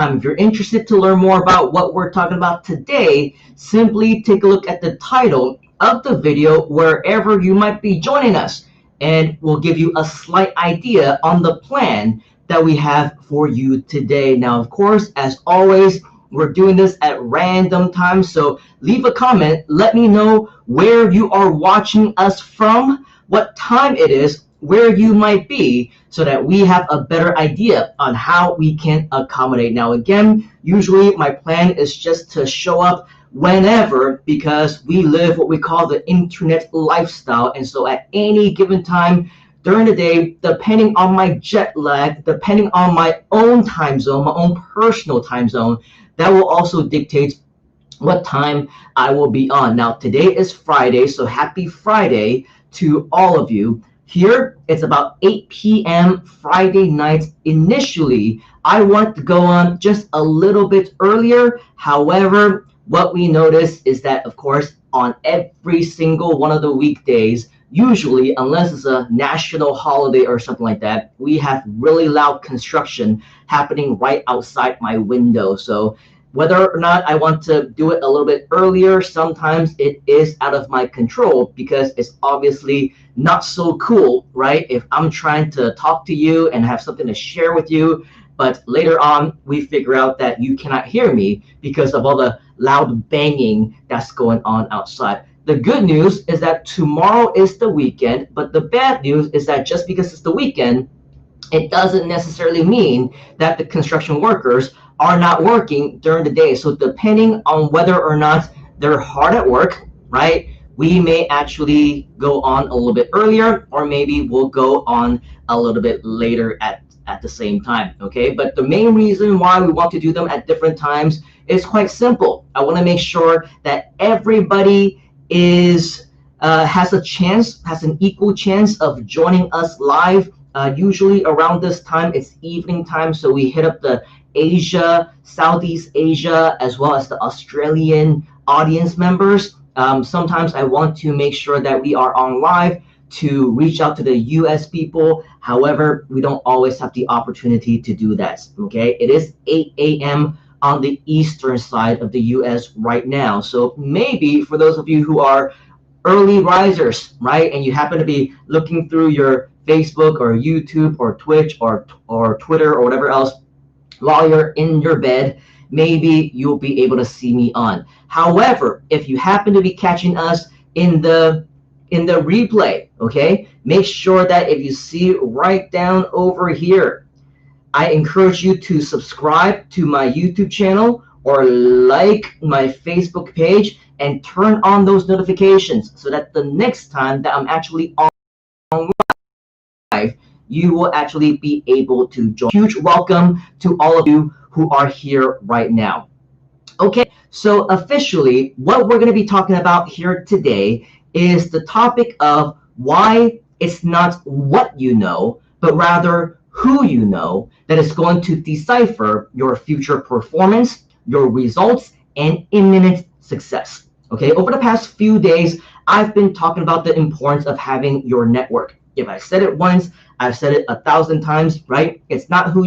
If you're interested to learn more about what we're talking about today, simply take a look at the title of the video wherever you might be joining us, and we'll give you a slight idea on the plan that we have for you today. Now, of course, as always, we're doing this at random times, so leave a comment. Let me know where you are watching us from, what time it is, where you might be, so that we have a better idea on how we can accommodate. Now, again, usually my plan is just to show up whenever, because we live what we call the internet lifestyle. And so at any given time during the day, depending on my jet lag, depending on my own time zone, my own personal time zone, that will also dictate what time I will be on. Now, today is Friday, so happy Friday to all of you. Here, it's about 8 p.m. Friday night. Initially, I want to go on just a little bit earlier. However, what we notice is that, of course, on every single one of the weekdays, usually, unless it's a national holiday or something like that, we have really loud construction happening right outside my window. So whether or not I want to do it a little bit earlier, sometimes it is out of my control, because it's obviously not so cool, right? If I'm trying to talk to you and have something to share with you, but later on we figure out that you cannot hear me because of all the loud banging that's going on outside. The good news is that tomorrow is the weekend, but the bad news is that just because it's the weekend, it doesn't necessarily mean that the construction workers are not working during the day. So depending on whether or not they're hard at work, right, we may actually go on a little bit earlier, or maybe we'll go on a little bit later at the same time, okay? But the main reason why we want to do them at different times is quite simple. I want to make sure that everybody is has a chance, has an equal chance of joining us live. Usually around this time, it's evening time, so we hit up the Asia, Southeast Asia, as well as the Australian audience members. Sometimes I want to make sure that we are on live to reach out to the US people. However, we don't always have the opportunity to do that, okay? It is 8 a.m. on the eastern side of the US right now. So maybe for those of you who are early risers, right, and you happen to be looking through your Facebook or YouTube or Twitch or Twitter or whatever else while you're in your bed, maybe you'll be able to see me on. However, if you happen to be catching us in the replay, okay, make sure that if you see right down over here, I encourage you to subscribe to my YouTube channel or like my Facebook page and turn on those notifications so that the next time that I'm actually on live, you will actually be able to join. Huge welcome to all of you who are here right now. Okay, so officially, what we're going to be talking about here today is the topic of why it's not what you know, but rather who you know, that is going to decipher your future performance, your results, and imminent success. Okay, over the past few days, I've been talking about the importance of having your network. If I said it once, I've said it 1,000 times, right? It's not what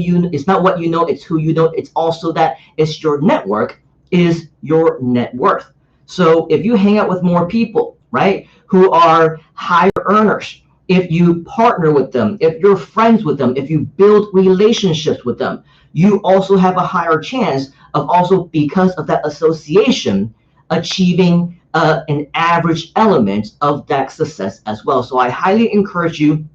you know, it's who you know. It's also that it's your network is your net worth. So if you hang out with more people, right, who are higher earners, if you partner with them, if you're friends with them, if you build relationships with them, you also have a higher chance of also, because of that association, achieving an average element of that success as well. So I highly encourage you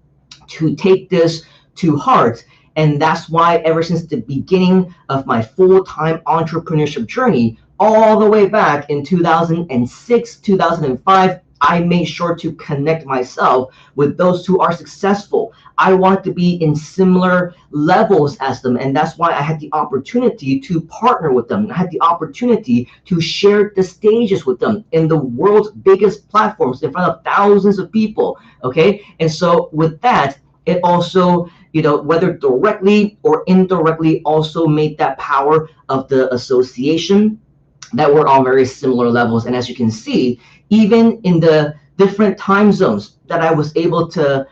to take this to heart. And that's why ever since the beginning of my full-time entrepreneurship journey, all the way back in 2006, 2005, I made sure to connect myself with those who are successful. I want to be in similar levels as them, and that's why I had the opportunity to partner with them. I had the opportunity to share the stages with them in the world's biggest platforms in front of thousands of people, okay? And so with that, it also, whether directly or indirectly, also made that power of the association that we're on very similar levels. And as you can see, even in the different time zones that I was able to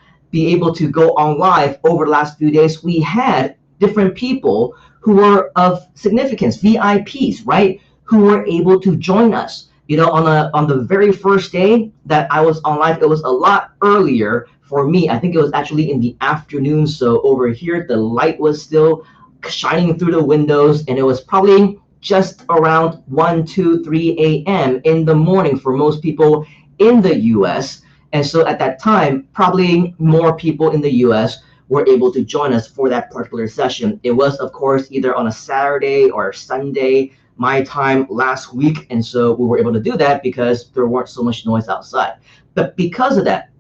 go on live over the last few days, we had different people who were of significance, VIPs, right? Who were able to join us. On the very first day that I was on live, it was a lot earlier for me. I think it was actually in the afternoon. So over here, the light was still shining through the windows, and it was probably just around 1, 2, 3 a.m. in the morning for most people in the US. And so at that time, probably more people in the US were able to join us for that particular session. It was, of course, either on a Saturday or Sunday, my time last week. And so we were able to do that because there weren't so much noise outside. But because of that,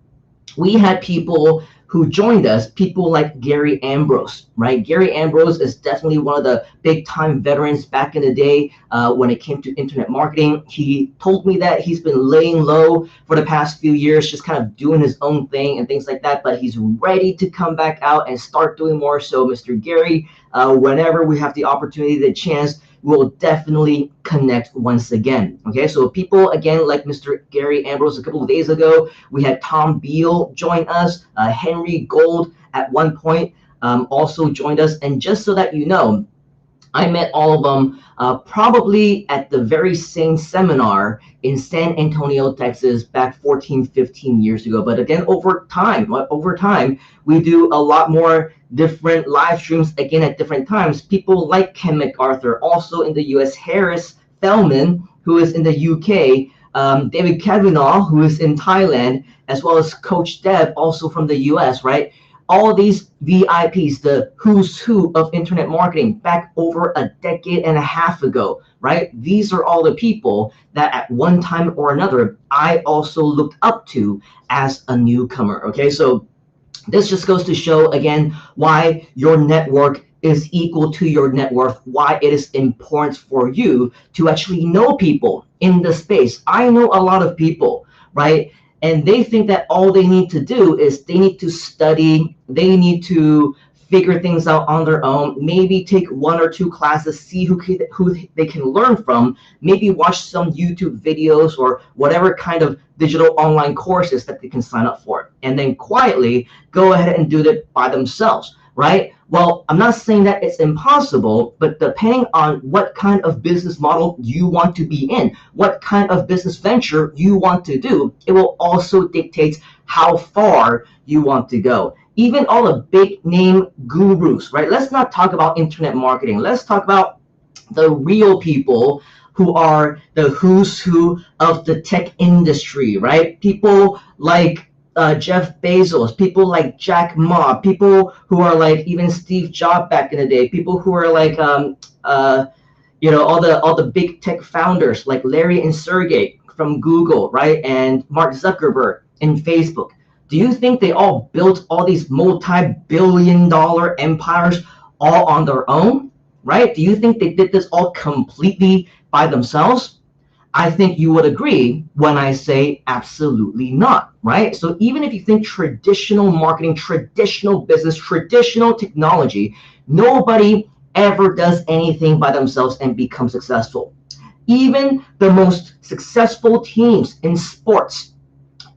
we had people who joined us, people like Gary Ambrose, right? Gary Ambrose is definitely one of the big time veterans back in the day when it came to internet marketing. He told me that he's been laying low for the past few years, just kind of doing his own thing and things like that, but he's ready to come back out and start doing more. So Mr. Gary, whenever we have the opportunity, the chance, we'll definitely connect once again. Okay, so people again like Mr. Gary Ambrose a couple of days ago, we had Tom Beal join us, Henry Gold at one point also joined us. And just so that you know, I met all of them probably at the very same seminar in San Antonio, Texas, back 14, 15 years ago. But again, over time, we do a lot more different live streams again at different times. People like Ken MacArthur, also in the US, Harris Fellman, who is in the UK, David Kavanaugh, who is in Thailand, as well as Coach Deb, also from the US, right? All these VIPs, the who's who of internet marketing back over a decade and a half ago, right? These are all the people that at one time or another, I also looked up to as a newcomer, okay? So this just goes to show, again, why your network is equal to your net worth, why it is important for you to actually know people in the space. I know a lot of people, right? And they think that all they need to do is they need to study, they need to figure things out on their own, maybe take 1 or 2 classes, see who they can learn from, maybe watch some YouTube videos or whatever kind of digital online courses that they can sign up for, and then quietly go ahead and do it by themselves, right? Well, I'm not saying that it's impossible, but depending on what kind of business model you want to be in, what kind of business venture you want to do, it will also dictate how far you want to go. Even all the big name gurus, right? Let's not talk about internet marketing. Let's talk about the real people who are the who's who of the tech industry, right? People like Jeff Bezos, people like Jack Ma, people who are like even Steve Jobs back in the day, people who are like all the big tech founders like Larry and Sergey from Google, right, and Mark Zuckerberg in Facebook. Do you think they all built all these multi-billion-dollar empires all on their own, right? Do you think they did this all completely by themselves? I think you would agree when I say absolutely not, right? So even if you think traditional marketing, traditional business, traditional technology, nobody ever does anything by themselves and becomes successful. Even the most successful teams in sports,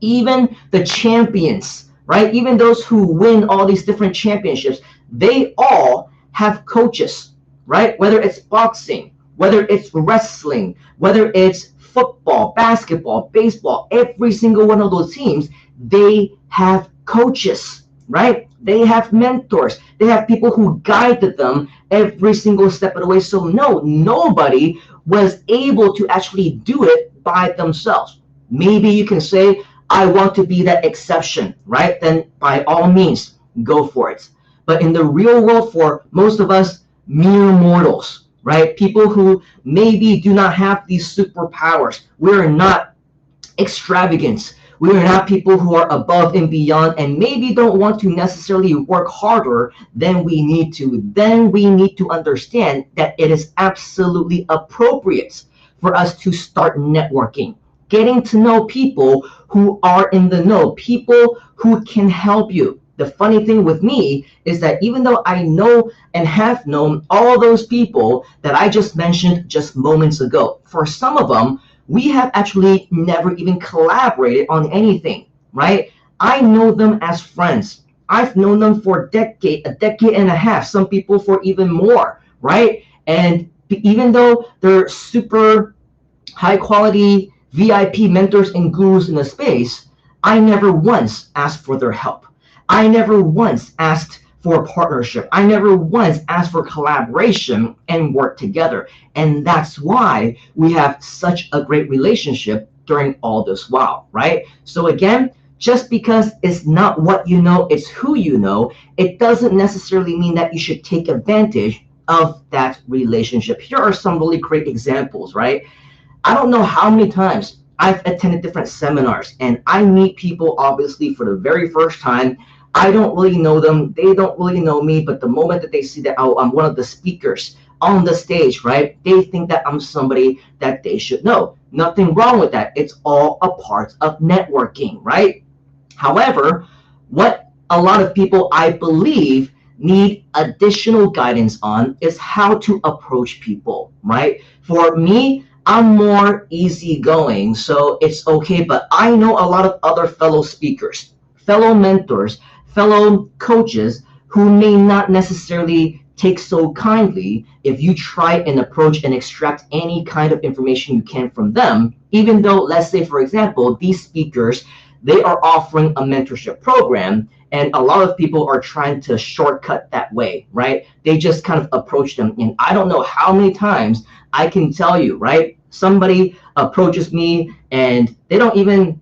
even the champions, right? Even those who win all these different championships, they all have coaches, right? Whether it's boxing, whether it's wrestling, whether it's football, basketball, baseball, every single one of those teams, they have coaches, right? They have mentors. They have people who guided them every single step of the way. So no, nobody was able to actually do it by themselves. Maybe you can say, I want to be that exception, right? Then by all means, go for it. But in the real world, for most of us, mere mortals, right? People who maybe do not have these superpowers. We're not extravagant. We are not people who are above and beyond and maybe don't want to necessarily work harder than we need to. Then we need to understand that it is absolutely appropriate for us to start networking, getting to know people who are in the know, people who can help you. The funny thing with me is that even though I know and have known all those people that I just mentioned just moments ago, for some of them, we have actually never even collaborated on anything, right? I know them as friends. I've known them for a decade and a half, some people for even more, right? And even though they're super high quality VIP mentors and gurus in the space, I never once asked for their help. I never once asked for a partnership. I never once asked for collaboration and work together. And that's why we have such a great relationship during all this while, right? So again, just because it's not what you know, it's who you know, it doesn't necessarily mean that you should take advantage of that relationship. Here are some really great examples, right? I don't know how many times I've attended different seminars and I meet people obviously for the very first time. I don't really know them. They don't really know me. But the moment that they see that I'm one of the speakers on the stage, right, they think that I'm somebody that they should know. Nothing wrong with that. It's all a part of networking, right? However, what a lot of people, I believe, need additional guidance on is how to approach people, right? For me, I'm more easygoing, so it's okay. But I know a lot of other fellow speakers, fellow mentors, fellow coaches who may not necessarily take so kindly if you try and approach and extract any kind of information you can from them, even though, let's say, for example, these speakers, they are offering a mentorship program and a lot of people are trying to shortcut that way, right? They just kind of approach them. And I don't know how many times I can tell you, right? Somebody approaches me and they don't even,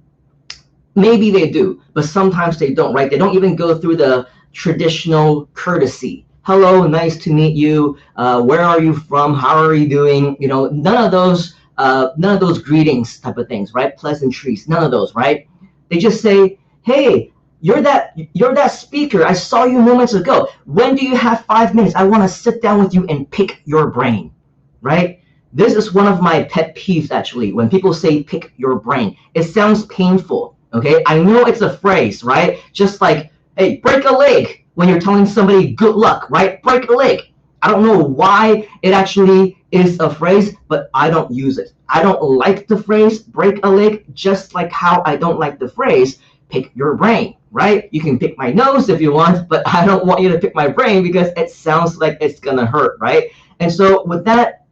maybe they do, but sometimes they don't, right? They don't even go through the traditional courtesy. Hello, nice to meet you. Where are you from? How are you doing? You know, none of those greetings type of things, right? Pleasantries, none of those, right? They just say, hey, you're that speaker. I saw you moments ago. When do you have 5 minutes? I want to sit down with you and pick your brain, right? This is one of my pet peeves, actually, when people say pick your brain. It sounds painful, okay? I know it's a phrase, right? Just like, hey, break a leg when you're telling somebody good luck, right? Break a leg. I don't know why it actually is a phrase, but I don't use it. I don't like the phrase break a leg, just like how I don't like the phrase pick your brain, right? You can pick my nose if you want, but I don't want you to pick my brain because it sounds like it's gonna hurt, right? And so with that,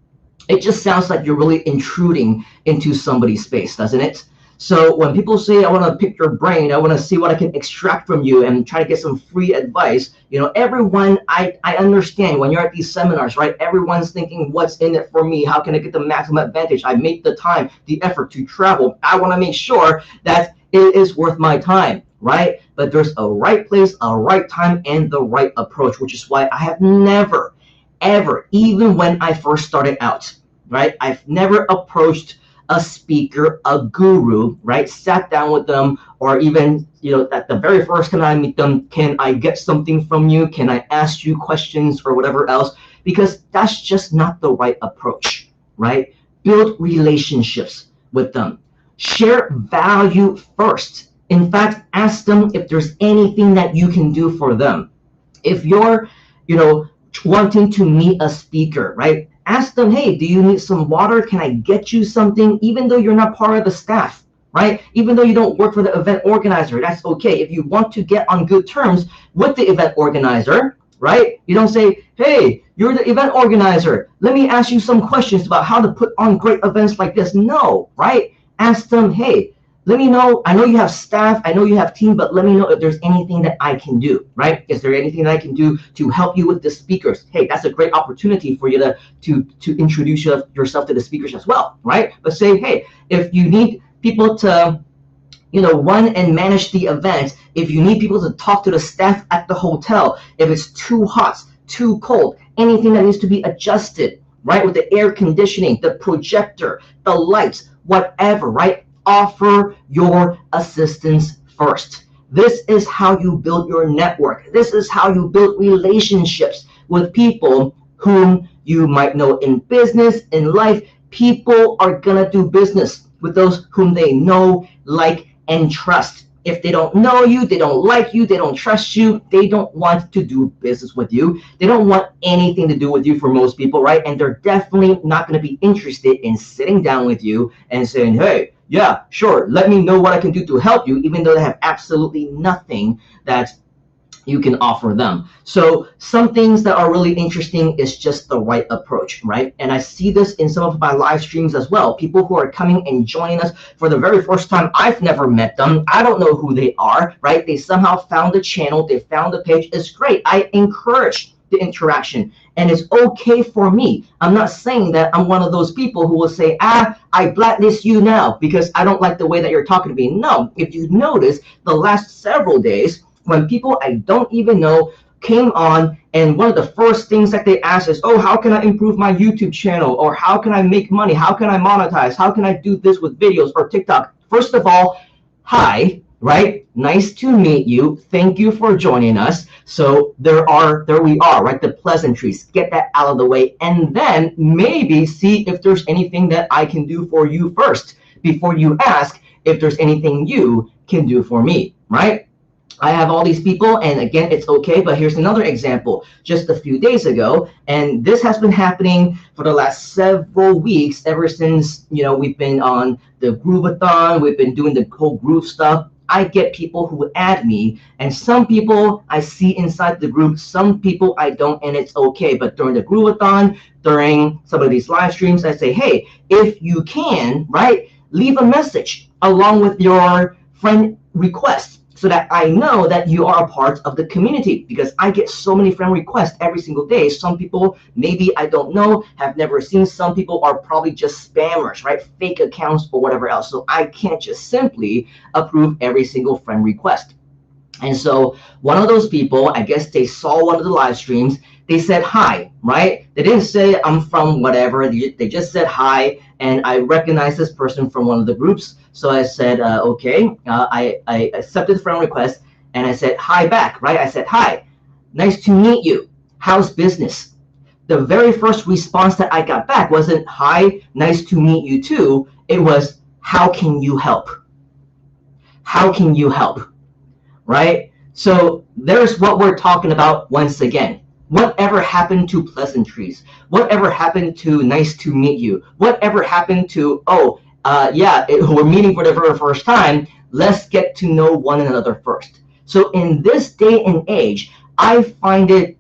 it just sounds like you're really intruding into somebody's space, doesn't it? So when people say, I want to pick your brain, I want to see what I can extract from you and try to get some free advice, you know, everyone, I understand when you're at these seminars, right? Everyone's thinking, what's in it for me? How can I get the maximum advantage? I make the time, the effort to travel. I want to make sure that it is worth my time, right? But there's a right place, a right time, and the right approach, which is why I have never, ever, even when I first started out, right? I've never approached a speaker, a guru, right? Sat down with them, or even, you know, at the very first time I meet them, can I get something from you? Can I ask you questions or whatever else? Because that's just not the right approach, right? Build relationships with them. Share value first. In fact, ask them if there's anything that you can do for them. If you're, you know, wanting to meet a speaker, right? Ask them, hey, do you need some water? Can I get you something? Even though you're not part of the staff, right? Even though you don't work for the event organizer, that's okay. If you want to get on good terms with the event organizer, right? You don't say, hey, you're the event organizer. Let me ask you some questions about how to put on great events like this. No, right? Ask them, hey, let me know. I know you have staff. I know you have team, but let me know if there's anything that I can do, right? Is there anything that I can do to help you with the speakers? Hey, that's a great opportunity for you to introduce yourself to the speakers as well, right? But say, hey, if you need people to, you know, run and manage the event, if you need people to talk to the staff at the hotel, if it's too hot, too cold, anything that needs to be adjusted, right? With the air conditioning, the projector, the lights, whatever, right? Offer your assistance first. This is how you build your network. This is how you build relationships with people whom you might know in business, in life. People are gonna do business with those whom they know, like, and trust. If they don't know you, they don't like you, they don't trust you, they don't want to do business with you. They don't want anything to do with you for most people, right? And they're definitely not going to be interested in sitting down with you and saying, hey, yeah, sure, let me know what I can do to help you, even though they have absolutely nothing that you can offer them. So some things that are really interesting is just the right approach, right? And I see this in some of my live streams as well. People who are coming and joining us for the very first time, I've never met them. I don't know who they are, right? They somehow found the channel, they found the page. It's great. I encourage the interaction, and it's okay for me. I'm not saying that I'm one of those people who will say, I blacklist you now because I don't like the way that you're talking to me. No, if you notice the last several days, when people I don't even know came on, and one of the first things that they ask is, oh, how can I improve my YouTube channel? Or how can I make money? How can I monetize? How can I do this with videos or TikTok? First of all, hi, right? Nice to meet you. Thank you for joining us. So there we are, right? The pleasantries, get that out of the way, and then maybe see if there's anything that I can do for you first before you ask if there's anything you can do for me, right? I have all these people, and again, it's okay, but here's another example. Just a few days ago, and this has been happening for the last several weeks, ever since, we've been on the Groovathon, we've been doing the whole Groove stuff. I get people who add me, and some people I see inside the group, some people I don't, and it's okay. But during the Groovathon, during some of these live streams, I say, hey, if you can, right, leave a message along with your friend request, so that I know that you are a part of the community, because I get so many friend requests every single day. Some people maybe I don't know, have never seen. Some people are probably just spammers, right? Fake accounts or whatever else. So I can't just simply approve every single friend request. And so one of those people, I guess they saw one of the live streams, they said hi, right? They didn't say I'm from whatever, they just said hi, and I recognized this person from one of the groups. So I said, okay, I accepted the friend request, and I said hi back, right? I said, hi, nice to meet you. How's business? The very first response that I got back wasn't, hi, nice to meet you too. It was, how can you help? How can you help? Right? So there's what we're talking about once again. Whatever happened to pleasantries? Whatever happened to nice to meet you? Whatever happened to, we're meeting for the very first time. Let's get to know one another first. So in this day and age, I find it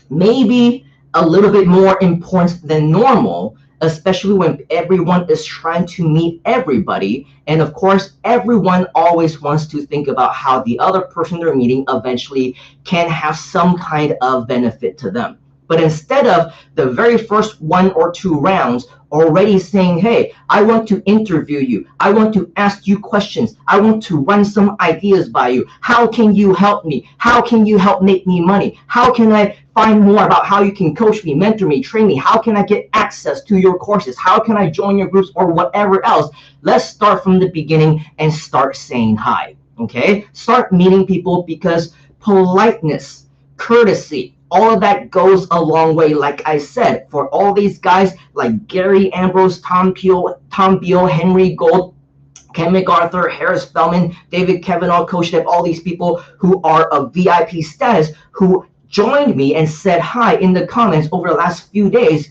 maybe a little bit more important than normal, especially when everyone is trying to meet everybody. And of course, everyone always wants to think about how the other person they're meeting eventually can have some kind of benefit to them. But instead of the very first 1 or 2 rounds already saying, hey, I want to interview you, I want to ask you questions, I want to run some ideas by you, how can you help me, how can you help make me money, how can I find more about how you can coach me, mentor me, train me, how can I get access to your courses, how can I join your groups, or whatever else. Let's start from the beginning and start saying hi. Okay, start meeting people, because politeness, courtesy, all of that goes a long way. Like I said, for all these guys like Gary Ambrose, Tom Beal, Henry Gold, Ken MacArthur, Harris Feldman, David Kavanaugh, Coach Dev, all these people who are of VIP status who joined me and said hi in the comments over the last few days.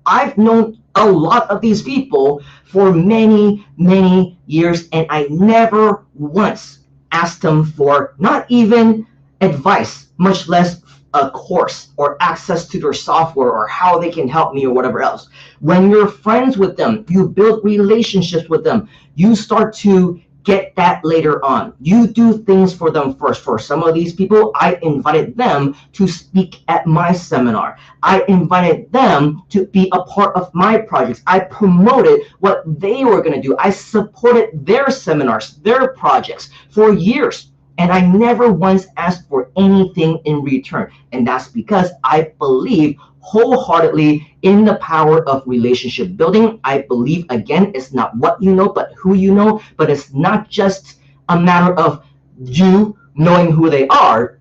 I've known a lot of these people for many, many years, and I never once asked them for not even advice, much less a course or access to their software or how they can help me or whatever else. When you're friends with them, you build relationships with them, you start to get that later on. You do things for them first. For some of these people, I invited them to speak at my seminar. I invited them to be a part of my projects. I promoted what they were going to do. I supported their seminars, their projects for years. And I never once asked for anything in return. And that's because I believe wholeheartedly in the power of relationship building. I believe, again, it's not what you know, but who you know. But it's not just a matter of you knowing who they are.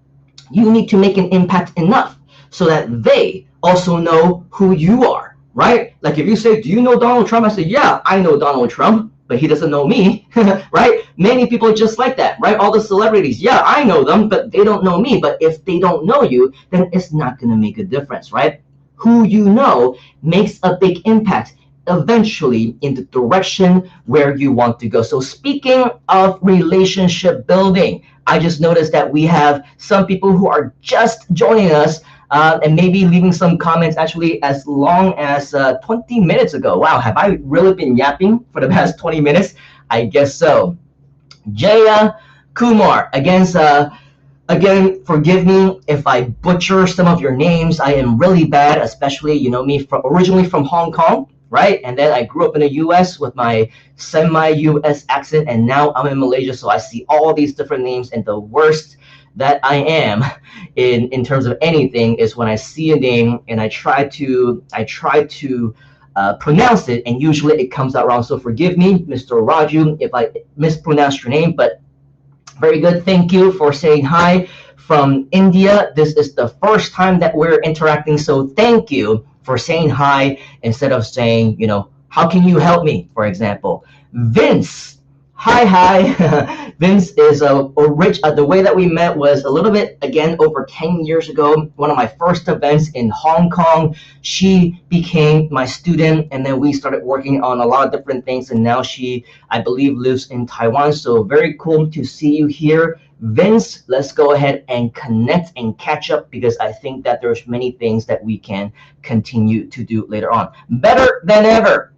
You need to make an impact enough so that they also know who you are, right? Like if you say, do you know Donald Trump? I say, yeah, I know Donald Trump, but he doesn't know me, right? Many people are just like that, right? All the celebrities, yeah, I know them, but they don't know me. But if they don't know you, then it's not going to make a difference, right? Who you know makes a big impact. eventually in the direction where you want to go. So speaking of relationship building, I just noticed that we have some people who are just joining us and maybe leaving some comments actually as long as 20 minutes ago. Wow, have I really been yapping for the past 20 minutes? I guess so. Jaya Kumar, again, forgive me if I butcher some of your names. I am really bad, especially you know me from originally from Hong Kong, right? And then I grew up in the U.S. with my semi-U.S. accent, and now I'm in Malaysia, so I see all these different names. And the worst that I am in terms of anything is when I see a name and I try to pronounce it, and usually it comes out wrong. So forgive me, Mr. Raju, if I mispronounced your name, but very good. Thank you for saying hi from India. This is the first time that we're interacting, so thank you for saying hi instead of saying, you know, how can you help me, for example. Vince, hi. Vince is the way that we met was a little bit, again, over 10 years ago. One of my first events in Hong Kong. She became my student, and then we started working on a lot of different things, and now she, I believe, lives in Taiwan. So very cool to see you here, Vince. Let's go ahead and connect and catch up, because I think that there's many things that we can continue to do later on. Better than ever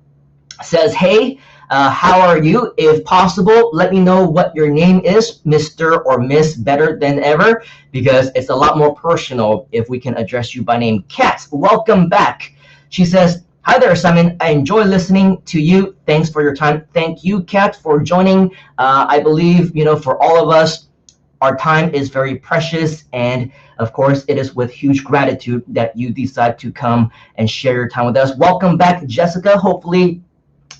says, hey, how are you? If possible, let me know what your name is, Mr. or Miss Better Than Ever, because it's a lot more personal if we can address you by name. Kat, welcome back. She says, hi there, Simon. I enjoy listening to you. Thanks for your time. Thank you, Kat, for joining. I believe, you know, for all of us, our time is very precious, and of course, it is with huge gratitude that you decide to come and share your time with us. Welcome back, Jessica. Hopefully,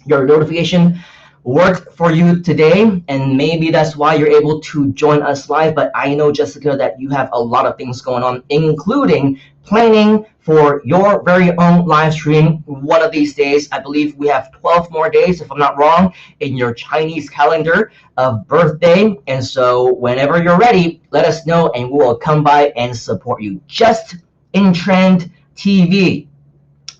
your notification worked for you today, and maybe that's why you're able to join us live. But I know, Jessica, that you have a lot of things going on, including planning for your very own live stream one of these days. I believe we have 12 more days, if I'm not wrong, in your Chinese calendar of birthday. And so whenever you're ready, let us know and we will come by and support you. Just in Trend TV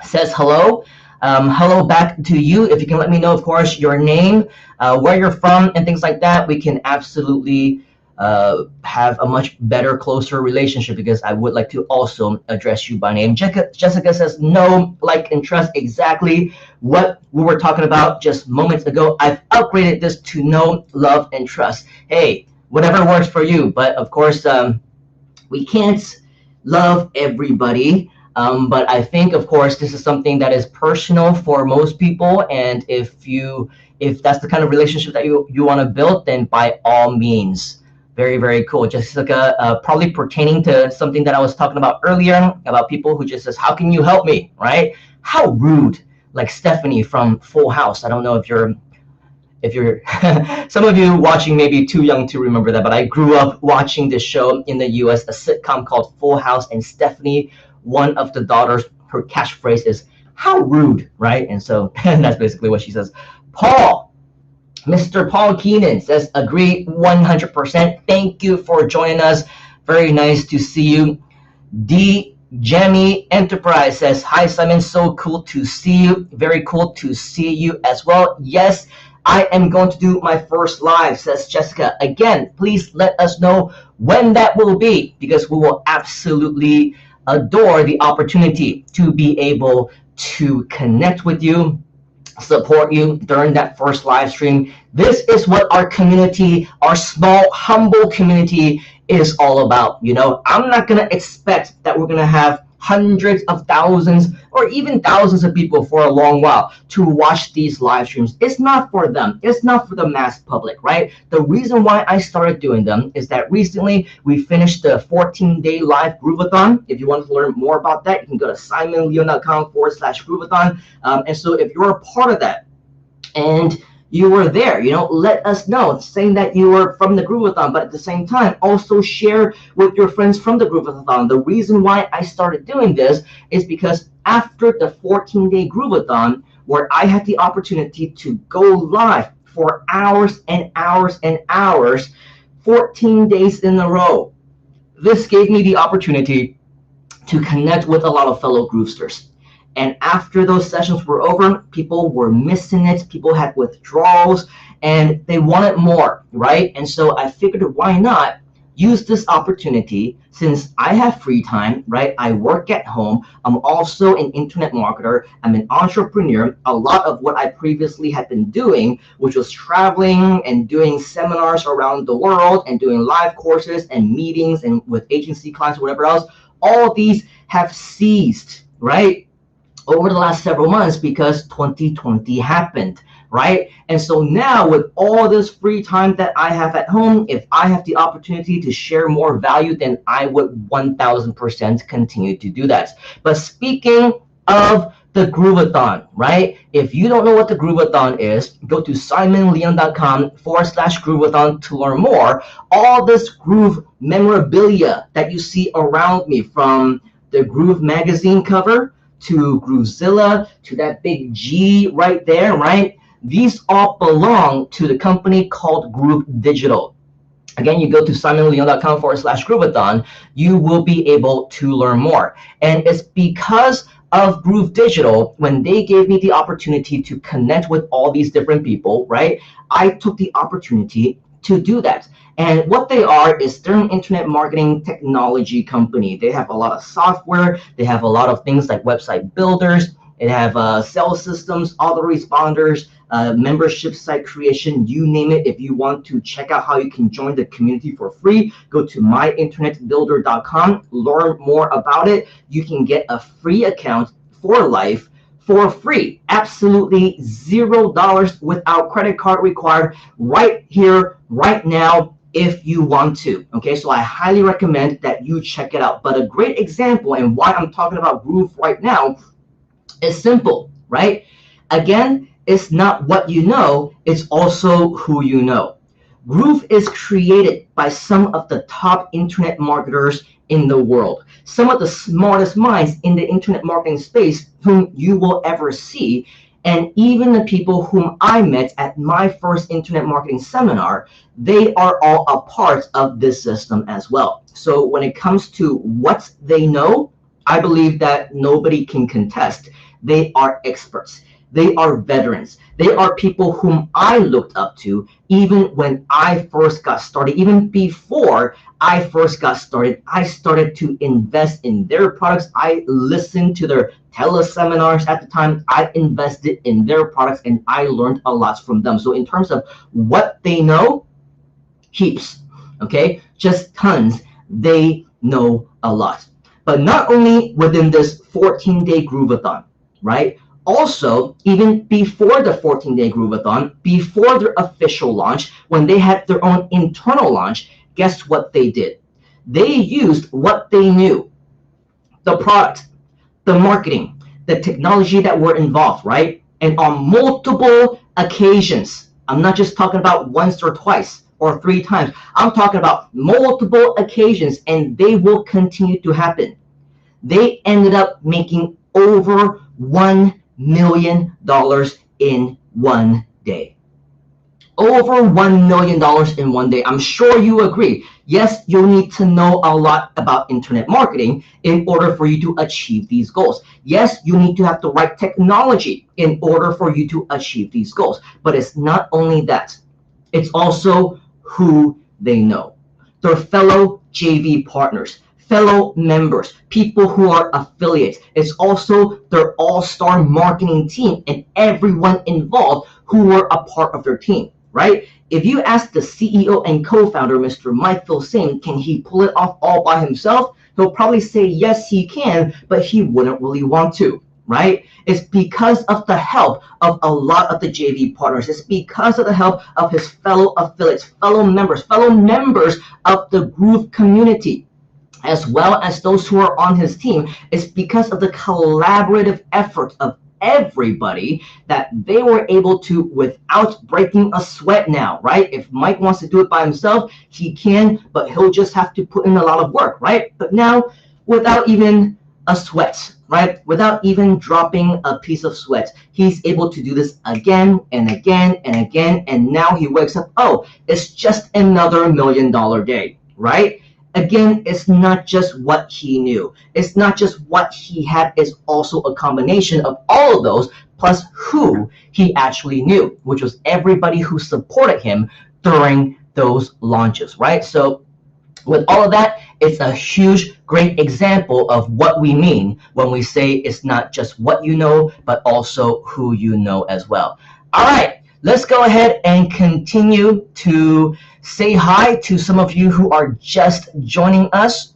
says hello. Hello back to you. If you can let me know, of course, your name, where you're from, and things like that, we can absolutely have a much better, closer relationship, because I would like to also address you by name. Jessica says, no, like, and trust, exactly what we were talking about just moments ago. I've upgraded this to know, love, and trust. Hey, whatever works for you. But of course, we can't love everybody. But I think, of course, this is something that is personal for most people, and if that's the kind of relationship that you want to build, then by all means. Very, very cool. Jessica, probably pertaining to something that I was talking about earlier, about people who just says, how can you help me, right? How rude, like Stephanie from Full House. I don't know if you're some of you watching may be too young to remember that, but I grew up watching this show in the US, a sitcom called Full House, and Stephanie, one of the daughters, her catchphrase is, how rude, right? And so that's basically what she says. Mr. Paul Keenan says, agree 100%. Thank you for joining us. Very nice to see you. D. Jamie Enterprise says, hi, Simon. So cool to see you. Very cool to see you as well. Yes, I am going to do my first live, says Jessica. Again, please let us know when that will be, because we will absolutely adore the opportunity to be able to connect with you, support you during that first live stream. This is what our community, our small, humble community is all about. You know, I'm not going to expect that we're going to have hundreds of thousands or even thousands of people for a long while to watch these live streams. It's not for them. It's not for the mass public, right? The reason why I started doing them is that recently we finished the 14-day live Groovathon. If you want to learn more about that, you can go to simonleon.com/Groovathon. And so if you're a part of that and you were there, you know, let us know, saying that you were from the Groovathon, but at the same time, also share with your friends from the Groovathon. The reason why I started doing this is because after the 14-day Groovathon, where I had the opportunity to go live for hours and hours and hours, 14 days in a row, this gave me the opportunity to connect with a lot of fellow Groovesters. And after those sessions were over, people were missing it. People had withdrawals and they wanted more, right? And so I figured, why not use this opportunity since I have free time, right? I work at home. I'm also an internet marketer. I'm an entrepreneur. A lot of what I previously had been doing, which was traveling and doing seminars around the world and doing live courses and meetings and with agency clients, whatever else, all these have ceased, right? Over the last several months because 2020 happened, right? And so now with all this free time that I have at home, if I have the opportunity to share more value, then I would 1000% continue to do that. But speaking of the Groovathon, right? If you don't know what the Groovathon is, go to simonleon.com/Groovathon to learn more. All this Groove memorabilia that you see around me, from the Groove magazine cover to Groovezilla, to that big G right there, right? These all belong to the company called Groove Digital. Again, you go to simonleon.com/Groovathon, you will be able to learn more. And it's because of Groove Digital, when they gave me the opportunity to connect with all these different people, right? I took the opportunity to do that. And what they are is they're an internet marketing technology company. They have a lot of software. They have a lot of things like website builders. They have sales systems, autoresponders, membership site creation, you name it. If you want to check out how you can join the community for free, go to myinternetbuilder.com, learn more about it. You can get a free account for life for free, absolutely $0 without credit card required, right here, right now, if you want to. Okay, so I highly recommend that you check it out. But a great example, and why I'm talking about Groove right now, is simple, right? Again, it's not what you know, it's also who you know. Groove is created by some of the top internet marketers in the world, some of the smartest minds in the internet marketing space whom you will ever see, and even the people whom I met at my first internet marketing seminar, they are all a part of this system as well. So when it comes to what they know, I believe that nobody can contest. They are experts. They are veterans. They are people whom I looked up to even when I first got started. Even before I first got started, I started to invest in their products. I listened to their teleseminars at the time. I invested in their products and I learned a lot from them. So in terms of what they know, heaps, okay? Just tons. They know a lot. But not only within this 14-day Groovathon, right? Also, even before the 14-day Groovathon, before their official launch, when they had their own internal launch, guess what they did? They used what they knew, the product, the marketing, the technology that were involved, right? And on multiple occasions, I'm not just talking about once or twice or 3 times, I'm talking about multiple occasions, and they will continue to happen. They ended up making over $1 million in one day. Over $1 million in one day. I'm sure you agree. Yes, you'll need to know a lot about internet marketing in order for you to achieve these goals. Yes, you need to have the right technology in order for you to achieve these goals. But it's not only that. It's also who they know. Their fellow JV partners, fellow members, people who are affiliates. It's also their all-star marketing team and everyone involved who were a part of their team, right? If you ask the CEO and co-founder, Mr. Mike Filsaime, can he pull it off all by himself? He'll probably say yes, he can, but he wouldn't really want to, right? It's because of the help of a lot of the JV partners. It's because of the help of his fellow affiliates, fellow members of the Groove community, as well as those who are on his team. It's because of the collaborative effort of everybody that they were able to, without breaking a sweat now, right? If Mike wants to do it by himself, he can, but he'll just have to put in a lot of work, right? But now, without even a sweat, right? Without even dropping a piece of sweat, he's able to do this again and again and again. And now he wakes up, oh, it's just another $1 million day, right? Again, it's not just what he knew. It's not just what he had. It's also a combination of all of those plus who he actually knew, which was everybody who supported him during those launches, right? So with all of that, it's a huge, great example of what we mean when we say it's not just what you know, but also who you know as well. All right, let's go ahead and continue to say hi to some of you who are just joining us.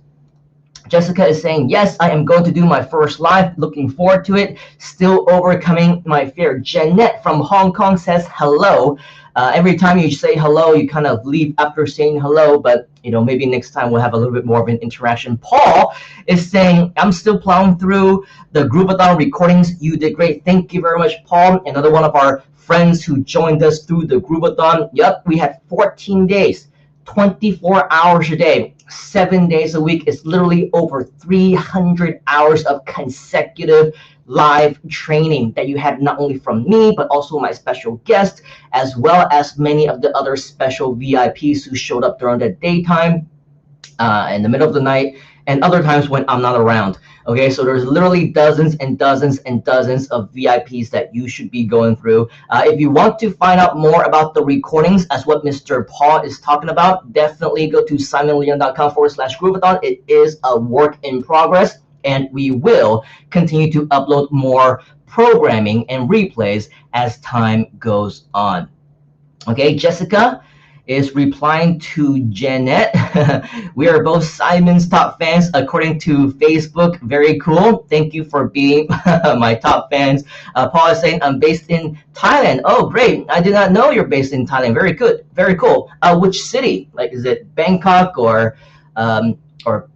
Jessica is saying, yes, I am going to do my first live. Looking forward to it. Still overcoming my fear. Jeanette from Hong Kong says hello. Every time you say hello, you kind of leave after saying hello, but maybe next time we'll have a little bit more of an interaction. Paul is saying, I'm still plowing through the Groovathon recordings. You did great. Thank you very much, Paul. Another one of our friends who joined us through the Groovathon. Yep, we had 14 days, 24 hours a day, 7 days a week. It's literally over 300 hours of consecutive live training that you had, not only from me, but also my special guest, as well as many of the other special VIPs who showed up during the daytime, in the middle of the night, and other times when I'm not around. Okay, so there's literally dozens and dozens and dozens of VIPs that you should be going through. If you want to find out more about the recordings, as what Mr. Paul is talking about, definitely go to simonleon.com/groovathon. It is a work in progress, and we will continue to upload more programming and replays as time goes on. Okay, Jessica is replying to Jeanette. We are both Simon's top fans according to Facebook. Very cool. Thank you for being my top fans. Paul is saying, I'm based in Thailand. Oh, great. I did not know you're based in Thailand. Very good. Very cool. Which city? Like, is it Bangkok or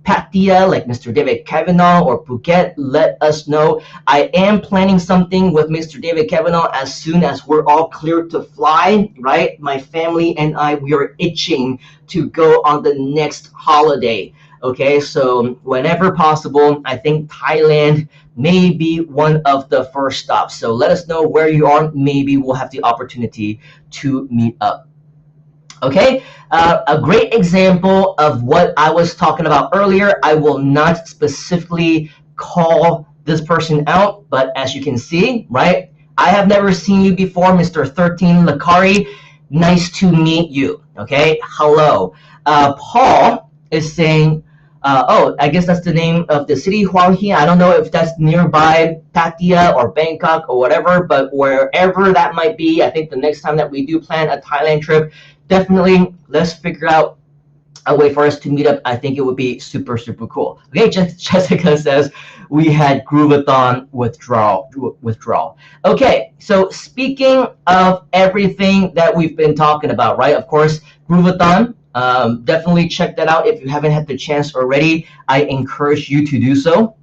Pattaya, like Mr. David Kavanaugh, or Phuket? Let us know. I am planning something with Mr. David Kavanaugh as soon as we're all cleared to fly, right? My family and I, we are itching to go on the next holiday. Okay, so whenever possible, I think Thailand may be one of the first stops. So let us know where you are. Maybe we'll have the opportunity to meet up. Okay, a great example of what I was talking about earlier. I will not specifically call this person out, but as you can see, right, I have never seen you before, Mr. 13 Lakari. Nice to meet you. Okay, hello. Paul is saying, oh, I guess that's the name of the city, Hua Hin. I don't know if that's nearby Pattaya or Bangkok or whatever, but wherever that might be, I think the next time that we do plan a Thailand trip, definitely let's figure out a way for us to meet up. I think it would be super, super cool. Okay, Jessica says we had Groovathon withdrawal. Okay, so speaking of everything that we've been talking about, right? Of course, Groovathon. Definitely check that out if you haven't had the chance already. I encourage you to do so.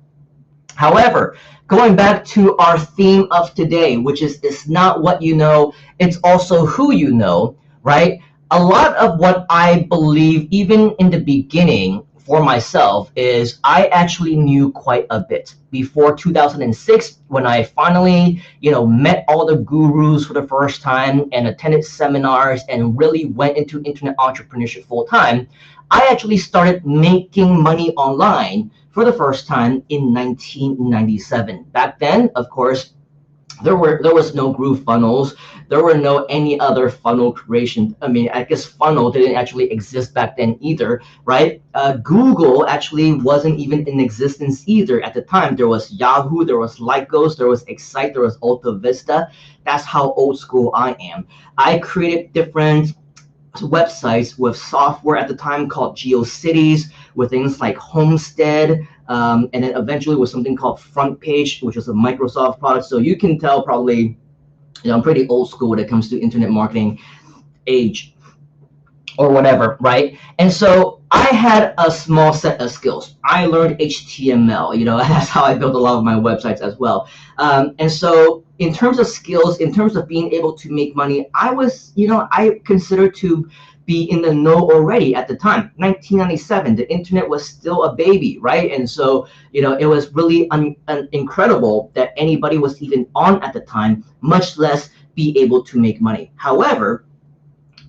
However, going back to our theme of today, which is it's not what you know, it's also who you know, right? A lot of what I believe, even in the beginning for myself, is I actually knew quite a bit before 2006 when I finally, met all the gurus for the first time and attended seminars and really went into internet entrepreneurship full time. I actually started making money online for the first time in 1997. Back then, of course, there was no GrooveFunnels. There were no any other funnel creation. I mean, I guess funnel didn't actually exist back then either, right? Google actually wasn't even in existence either at the time. There was Yahoo, there was Lycos, there was Excite, there was Alta Vista. That's how old school I am. I created different websites with software at the time called GeoCities, with things like Homestead, and then eventually with something called Front Page, which was a Microsoft product. So you can tell probably, I'm pretty old school when it comes to internet marketing age or whatever, right? And so I had a small set of skills. I learned HTML, that's how I built a lot of my websites as well. And so in terms of skills, in terms of being able to make money, I was, I considered to be in the know already at the time. 1997, the internet was still a baby, right? And so, it was really incredible that anybody was even on at the time, much less be able to make money. However,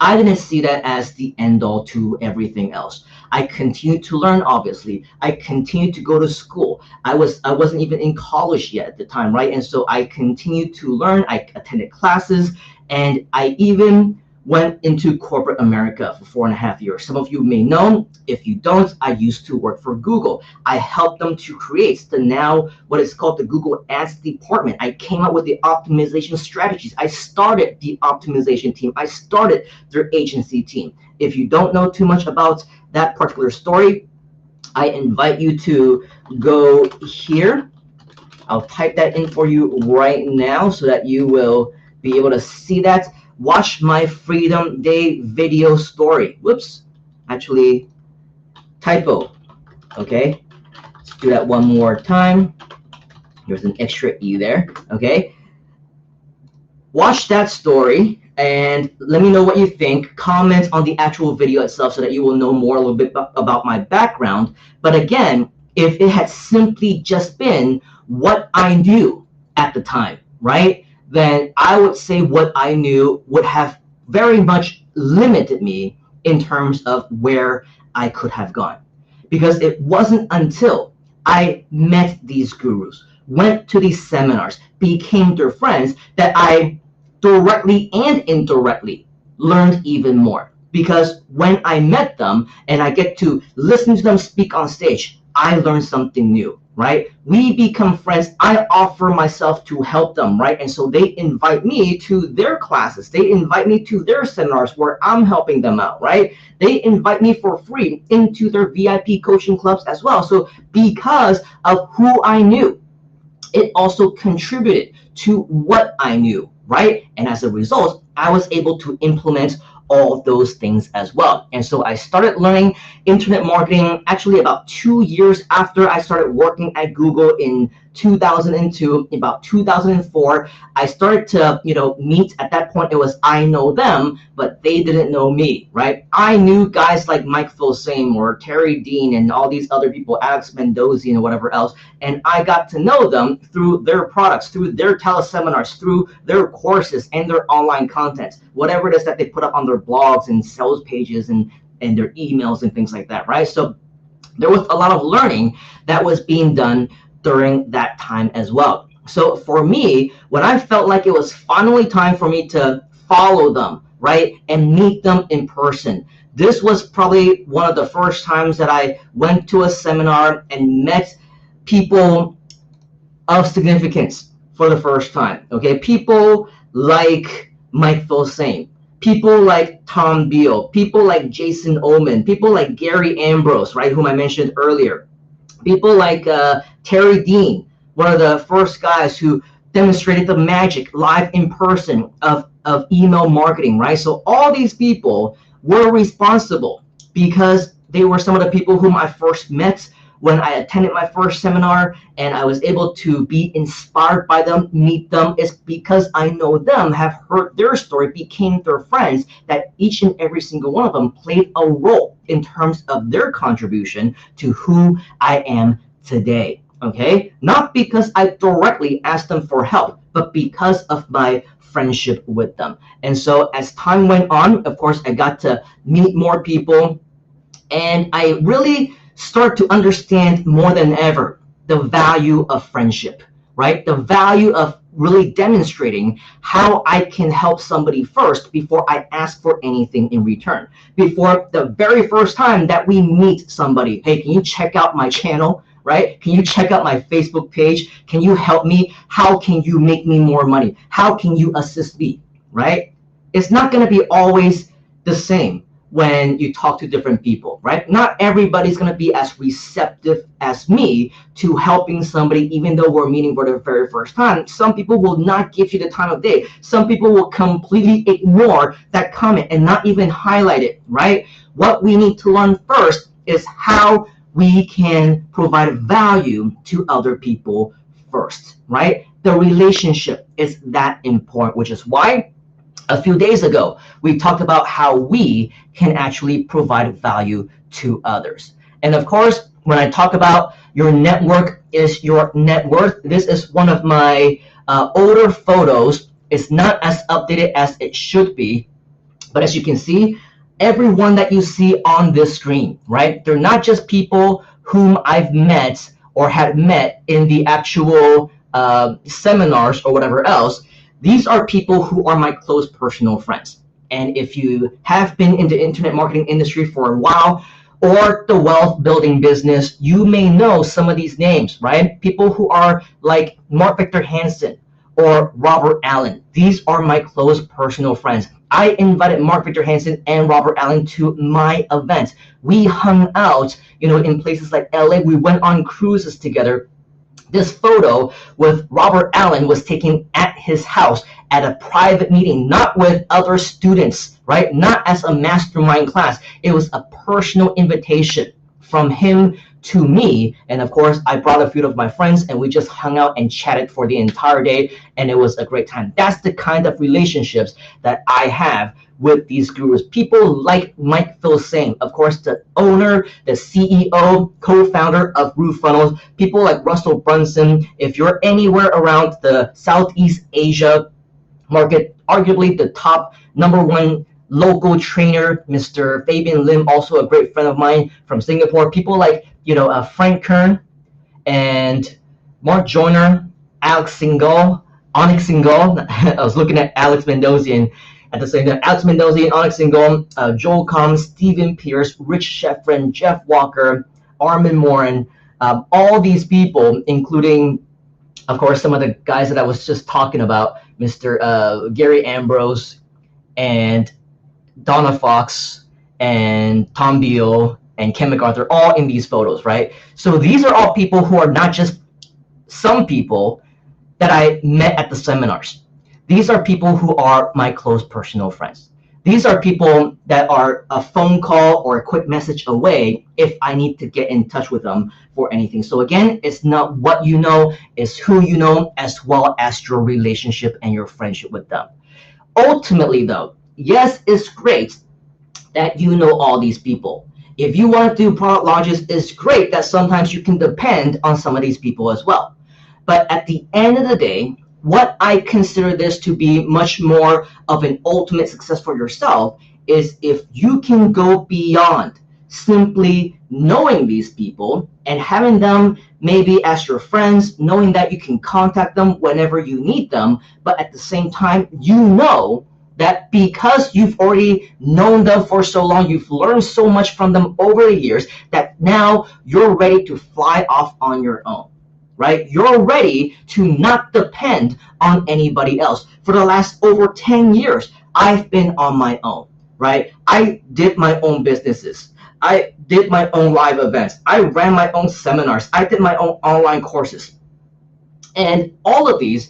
I didn't see that as the end all to everything else. I continued to learn, obviously. I continued to go to school. I wasn't even in college yet at the time, right? And so I continued to learn. I attended classes, and I even went into corporate America for 4.5 years. Some of you may know. If you don't, I used to work for Google. I helped them to create the now what is called the Google Ads department. I came up with the optimization strategies. I started the optimization team. I started their agency team. If you don't know too much about that particular story, I invite you to go here. I'll type that in for you right now so that you will be able to see that. Watch my Freedom Day video story. Whoops, actually typo. Okay, let's do that one more time. There's an extra E there. Okay, watch that story and let me know what you think. Comment on the actual video itself so that you will know more a little bit about my background. But again, if it had simply just been what I knew at the time, right, then I would say what I knew would have very much limited me in terms of where I could have gone. Because it wasn't until I met these gurus, went to these seminars, became their friends, that I directly and indirectly learned even more. Because when I met them and I get to listen to them speak on stage, I learned something new, right? We become friends. I offer myself to help them, right? And so they invite me to their classes. They invite me to their seminars where I'm helping them out, right? They invite me for free into their VIP coaching clubs as well. So because of who I knew, it also contributed to what I knew, right? And as a result, I was able to implement all those things as well. And so I started learning internet marketing actually about 2 years after I started working at Google in 2002. About 2004, I started to, meet. At that point, it was I know them, but they didn't know me, right? I knew guys like Mike Filsaime or Terry Dean and all these other people, Alex Mendoza and whatever else, and I got to know them through their products, through their teleseminars, through their courses and their online content, whatever it is that they put up on their blogs and sales pages and their emails and things like that, right? So there was a lot of learning that was being done during that time as well. So for me, when I felt like it was finally time for me to follow them, right, and meet them in person, this was probably one of the first times that I went to a seminar and met people of significance for the first time. Okay, people like Mike Filsaime, people like Tom Beal, people like Jason Oman, people like Gary Ambrose, right, whom I mentioned earlier, people like Terry Dean, one of the first guys who demonstrated the magic live in person of email marketing, right? So all these people were responsible because they were some of the people whom I first met when I attended my first seminar, and I was able to be inspired by them, meet them. It's because I know them, have heard their story, became their friends, that each and every single one of them played a role in terms of their contribution to who I am today. Okay, not because I directly asked them for help, but because of my friendship with them. And so as time went on, of course, I got to meet more people, and I really start to understand more than ever the value of friendship, right? The value of really demonstrating how I can help somebody first before I ask for anything in return. Before the very first time that we meet somebody, hey, can you check out my channel, right? Can you check out my Facebook page? Can you help me? How can you make me more money? How can you assist me, right? It's not going to be always the same when you talk to different people, right? Not everybody's going to be as receptive as me to helping somebody, even though we're meeting for the very first time. Some people will not give you the time of day. Some people will completely ignore that comment and not even highlight it, right? What we need to learn first is how we can provide value to other people first, right? The relationship is that important, which is why a few days ago, we talked about how we can actually provide value to others. And of course, when I talk about your network is your net worth, this is one of my older photos. It's not as updated as it should be, But as you can see, everyone that you see on this screen, right? They're not just people whom I've met or had met in the actual seminars or whatever else. These are people who are my close personal friends. And if you have been in the internet marketing industry for a while, or the wealth building business, you may know some of these names, right? People who are like Mark Victor Hansen or Robert Allen. These are my close personal friends. I invited Mark Victor Hansen and Robert Allen to my event. We hung out, in places like LA. We went on cruises together. This photo with Robert Allen was taken at his house at a private meeting, not with other students, right? Not as a mastermind class. It was a personal invitation from him to me. And of course, I brought a few of my friends and we just hung out and chatted for the entire day. And it was a great time. That's the kind of relationships that I have with these gurus. People like Mike Filsaime, of course, the owner, the CEO, co-founder of GrooveFunnels. People like Russell Brunson. If you're anywhere around the Southeast Asia market, arguably the top #1 local trainer, Mr. Fabian Lim, also a great friend of mine from Singapore. People like, Frank Kern and Mark Joyner, Alex Singal, Onyx Singal. I was looking at Alex Mendozian at the same time. Alex Mendozian, Onyx Singal, Joel Combs, Stephen Pierce, Rich Sheffrin, Jeff Walker, Armin Morin, all these people, including, of course, some of the guys that I was just talking about, Mr. Gary Ambrose and Donna Fox and Tom Beal and Ken MacArthur, all in these photos, right? So these are all people who are not just some people that I met at the seminars. These are people who are my close personal friends. These are people that are a phone call or a quick message away if I need to get in touch with them for anything. So again, it's not what you know, it's who you know, as well as your relationship and your friendship with them. Ultimately though, yes, it's great that you know all these people. If you want to do product launches, it's great that sometimes you can depend on some of these people as well. But at the end of the day, what I consider this to be much more of an ultimate success for yourself is if you can go beyond simply knowing these people and having them maybe as your friends, knowing that you can contact them whenever you need them, but at the same time, you know that because you've already known them for so long, you've learned so much from them over the years, that now you're ready to fly off on your own. Right? You're ready to not depend on anybody else. For the last over 10 years, I've been on my own, right? I did my own businesses. I did my own live events. I ran my own seminars. I did my own online courses. And all of these,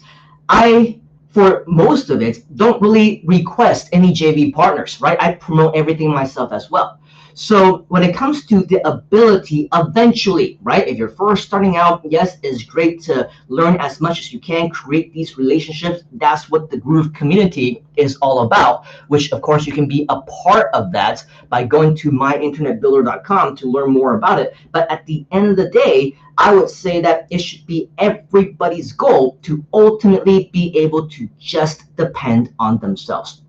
for most of it, don't really request any JV partners, right? I promote everything myself as well. So when it comes to the ability eventually, right, if you're first starting out, yes, it's great to learn as much as you can, create these relationships. That's what the Groove community is all about, which of course you can be a part of that by going to myinternetbuilder.com to learn more about it. But at the end of the day, I would say that it should be everybody's goal to ultimately be able to just depend on themselves,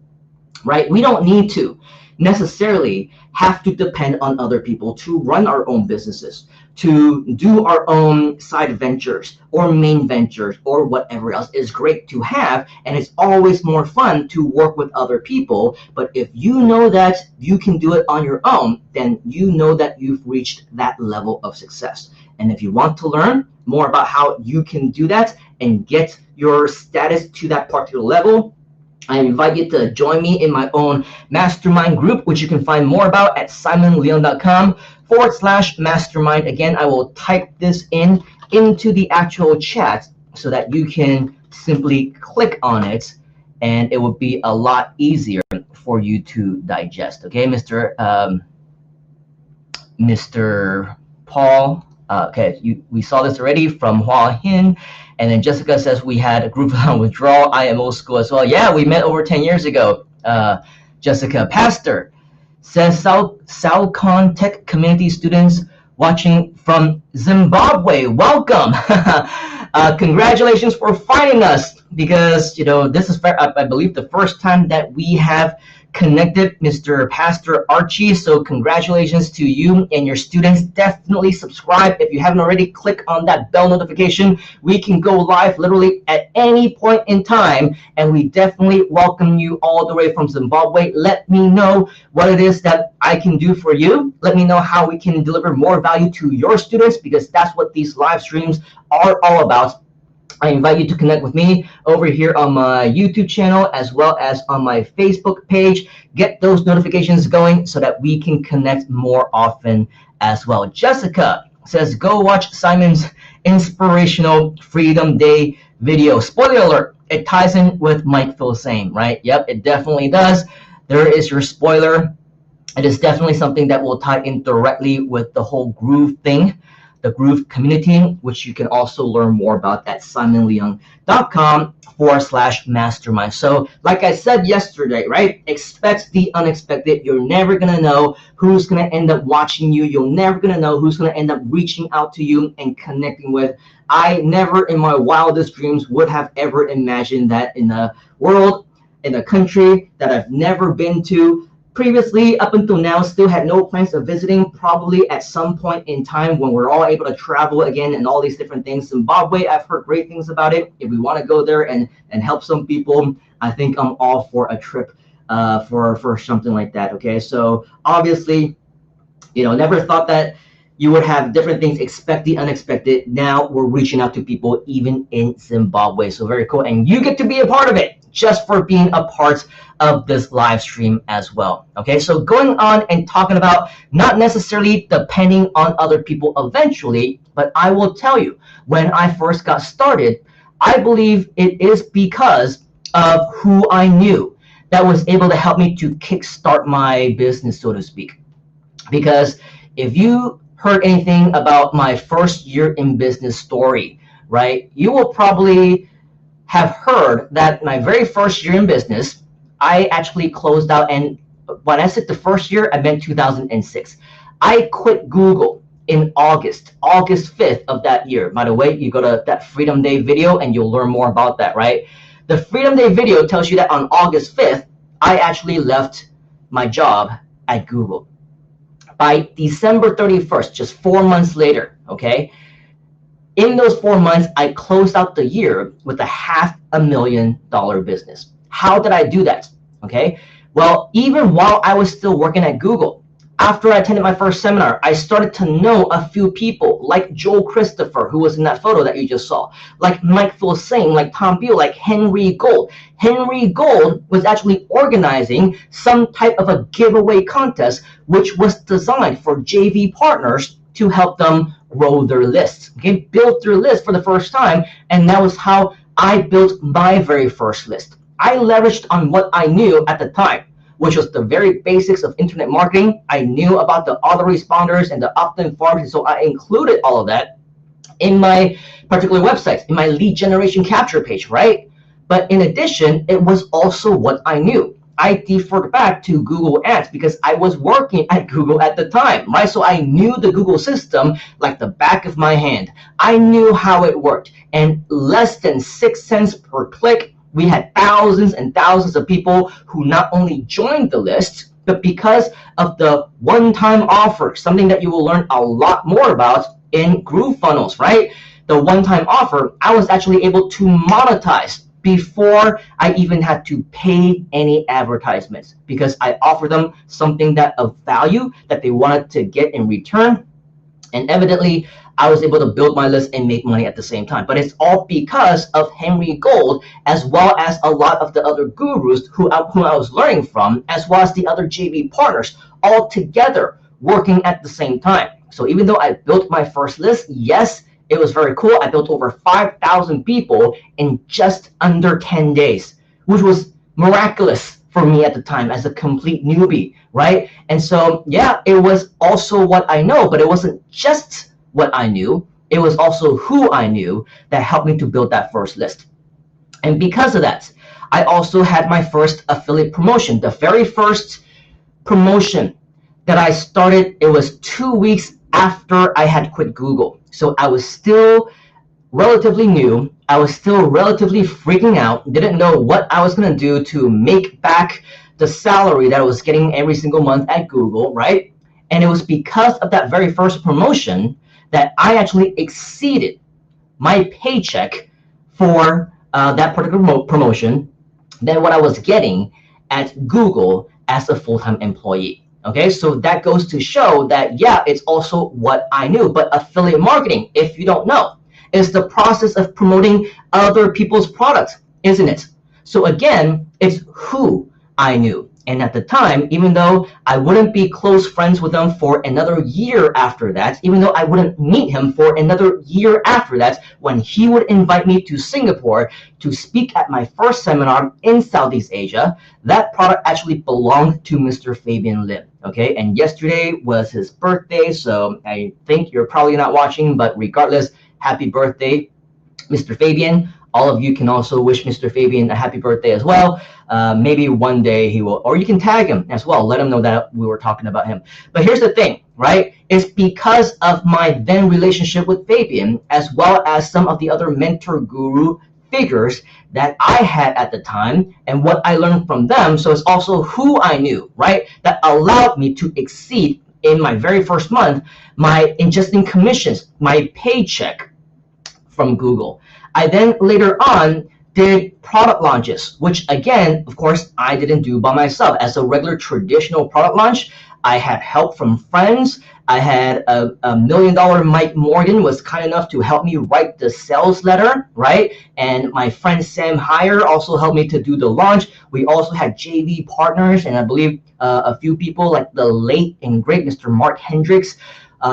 right? We don't need to necessarily have to depend on other people to run our own businesses, to do our own side ventures or main ventures or whatever else. Is great to have, and it's always more fun to work with other people. But if you know that you can do it on your own, then you know that you've reached that level of success. And if you want to learn more about how you can do that and get your status to that particular level, I invite you to join me in my own mastermind group, which you can find more about at simonleon.com/mastermind. Again, I will type this into the actual chat so that you can simply click on it and it will be a lot easier for you to digest. Okay, Mr. Paul. Okay, we saw this already from Hua Hin. And then Jessica says we had a group on withdrawal. I am old school as well. Yeah, we met over 10 years ago. Jessica Pastor says Salcon Tech community students watching from Zimbabwe. Welcome. Congratulations for finding us. because this is I believe the first time that we have connected, Mr. Pastor Archie. So congratulations to you and your students. Definitely subscribe if you haven't already. Click on that bell notification. We can go live literally at any point in time, and we definitely welcome you all the way from Zimbabwe. Let me know what it is that I can do for you. Let me know how we can deliver more value to your students, because that's what these live streams are all about. I invite you to connect with me over here on my YouTube channel as well as on my Facebook page. Get those notifications going so that we can connect more often as well. Jessica says, go watch Simon's inspirational Freedom Day video. Spoiler alert, it ties in with Mike Filsaime, right? Yep, it definitely does. There is your spoiler. It is definitely something that will tie in directly with the whole Groove thing, the Groove community, which you can also learn more about at simonleung.com/mastermind. So like I said yesterday, right? Expect the unexpected. You're never going to know who's going to end up watching you. You're never going to know who's going to end up reaching out to you and connecting with. I never in my wildest dreams would have ever imagined that in a world, in a country that I've never been to, previously, up until now, still had no plans of visiting. Probably at some point in time when we're all able to travel again and all these different things. Zimbabwe, I've heard great things about it. If we want to go there and help some people, I think I'm all for a trip for something like that. Okay, so obviously, never thought that you would have different things. Expect the unexpected. Now we're reaching out to people even in Zimbabwe. So very cool. And you get to be a part of it just for being a part of this live stream as well. Okay, so going on and talking about not necessarily depending on other people eventually, but I will tell you, when I first got started, I believe it is because of who I knew that was able to help me to kickstart my business, so to speak. Because if you heard anything about my first year in business story, right, you will probably have heard that my very first year in business, I actually closed out. And when I said the first year, I meant 2006. I quit Google in August 5th of that year. By the way, you go to that Freedom Day video and you'll learn more about that, right? The Freedom Day video tells you that on August 5th, I actually left my job at Google. By December 31st, just 4 months later, okay, in those 4 months, I closed out the year with a $500,000 business. How did I do that? Okay, well, even while I was still working at Google, after I attended my first seminar, I started to know a few people like Joel Christopher, who was in that photo that you just saw, like Mike Filsaime, like Tom Beal, like Henry Gold. Henry Gold was actually organizing some type of a giveaway contest, which was designed for JV partners to help them grow their lists. Okay, built their list for the first time, and that was how I built my very first list. I leveraged on what I knew at the time, which was the very basics of internet marketing. I knew about the autoresponders and the opt-in forms, and so I included all of that in my particular websites, in my lead generation capture page, right? But in addition, it was also what I knew. I deferred back to Google Ads because I was working at Google at the time, right? So I knew the Google system like the back of my hand. I knew how it worked, and less than 6 cents per click, we had thousands and thousands of people who not only joined the list, but because of the one-time offer, something that you will learn a lot more about in Groove Funnels, right? The one-time offer, I was actually able to monetize before I even had to pay any advertisements, because I offered them something that of value that they wanted to get in return. And evidently, I was able to build my list and make money at the same time. But it's all because of Henry Gold, as well as a lot of the other gurus who I was learning from, as well as the other JV partners, all together working at the same time. So even though I built my first list, yes, it was very cool. I built over 5,000 people in just under 10 days, which was miraculous for me at the time as a complete newbie, right? And so, yeah, it was also what I know, but it wasn't just what I knew. It was also who I knew that helped me to build that first list. And because of that, I also had my first affiliate promotion. The very first promotion that I started, it was 2 weeks after I had quit Google. So I was still relatively new. I was still relatively freaking out, didn't know what I was going to do to make back the salary that I was getting every single month at Google, right? And it was because of that very first promotion that I actually exceeded my paycheck for that particular promotion than what I was getting at Google as a full-time employee. Okay, so that goes to show that, yeah, it's also what I knew. But affiliate marketing, if you don't know, is the process of promoting other people's products, isn't it? So again, it's who I knew. And at the time, even though I wouldn't be close friends with him for another year after that, even though I wouldn't meet him for another year after that, when he would invite me to Singapore to speak at my first seminar in Southeast Asia, that product actually belonged to Mr. Fabian Lim. Okay, and yesterday was his birthday, so I think you're probably not watching, but regardless, happy birthday, Mr. Fabian. All of you can also wish Mr. Fabian a happy birthday as well. Maybe one day he will, or you can tag him as well. Let him know that we were talking about him. But here's the thing, right? It's because of my then relationship with Fabian, as well as some of the other mentor guru figures that I had at the time and what I learned from them. So it's also who I knew, right? That allowed me to exceed in my very first month my ingesting commissions, my paycheck from Google. I then later on did product launches, which again, of course, I didn't do by myself. As a regular traditional product launch, I had help from friends. I had a $1 million Mike Morgan was kind enough to help me write the sales letter, right? And my friend Sam Heyer also helped me to do the launch. We also had JV partners, and I believe a few people like the late and great Mr. Mark Hendricks.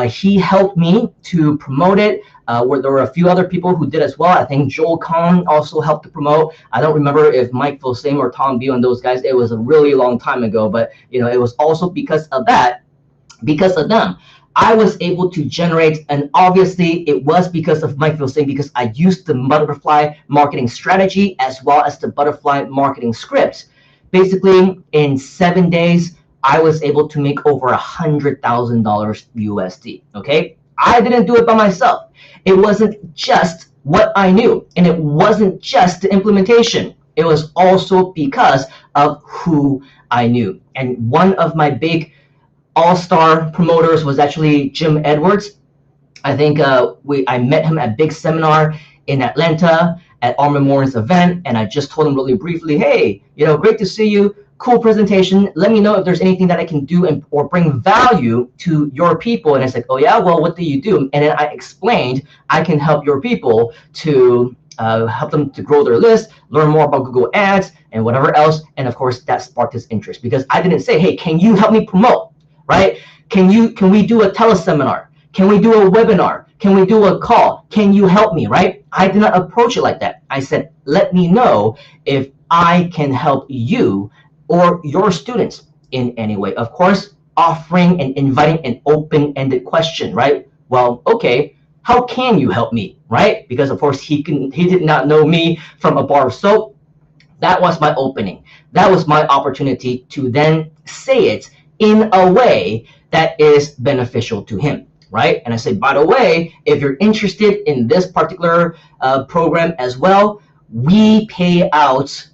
He helped me to promote it. Where there were a few other people who did as well. I think Joel Kahn also helped to promote. I don't remember if Mike Filsame or Tom Beal and those guys. It was a really long time ago, but it was also because of that, because of them, I was able to generate, and obviously it was because of Mike Filsame, because I used the butterfly marketing strategy as well as the butterfly marketing scripts. Basically, in 7 days, I was able to make over $100,000 USD. Okay, I didn't do it by myself. It wasn't just what I knew, and it wasn't just the implementation. It was also because of who I knew. And one of my big all-star promoters was actually Jim Edwards. I think I met him at Big Seminar in Atlanta at Armin Moore's event, and I just told him really briefly, hey, great to see you. Cool presentation. Let me know if there's anything that I can do or bring value to your people. And I said, oh yeah, well, what do you do? And then I explained I can help your people to help them to grow their list, learn more about Google Ads and whatever else. And of course, that sparked his interest, because I didn't say, hey, can you help me promote, right? Can we do a teleseminar? Can we do a webinar? Can we do a call? Can you help me, right? I did not approach it like that. I said, let me know if I can help you or your students in any way. Of course, offering and inviting an open-ended question, right? Well, okay, how can you help me, right? Because of course he did not know me from a bar of soap. That was my opening. That was my opportunity to then say it in a way that is beneficial to him, right? And I say, by the way, if you're interested in this particular program as well, we pay out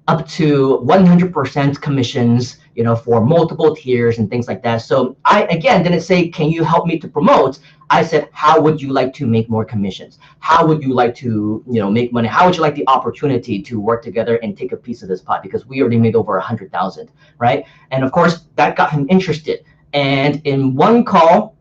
up to 100% commissions, for multiple tiers and things like that. So I, again, didn't say, can you help me to promote? I said, how would you like to make more commissions? How would you like to, make money? How would you like the opportunity to work together and take a piece of this pot? Because we already made over 100,000, right? And of course, that got him interested. And in one call,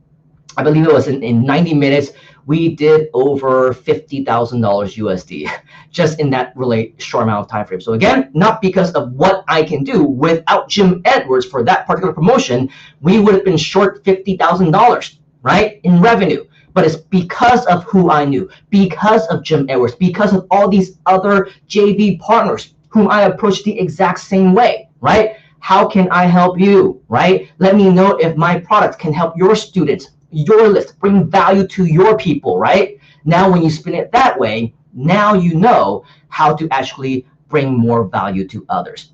I believe it was in 90 minutes, we did over $50,000 USD just in that really short amount of time frame. So again, not because of what I can do. Without Jim Edwards for that particular promotion, we would have been short $50,000, right, in revenue. But it's because of who I knew, because of Jim Edwards, because of all these other JV partners whom I approached the exact same way, right? How can I help you, right? Let me know if my products can help your students, your list, bring value to your people, right? Now, when you spin it that way, now you know how to actually bring more value to others.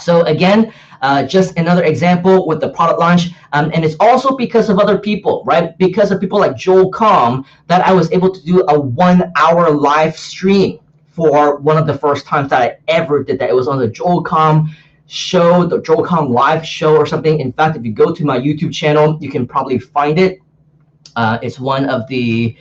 So again, just another example with the product launch, and it's also because of other people, right? Because of people like Joel Comm that I was able to do a 1 hour live stream for one of the first times that I ever did that. It was on the Joel Comm show, the Joel Comm live show or something. In fact, if you go to my YouTube channel, you can probably find it. It's one of the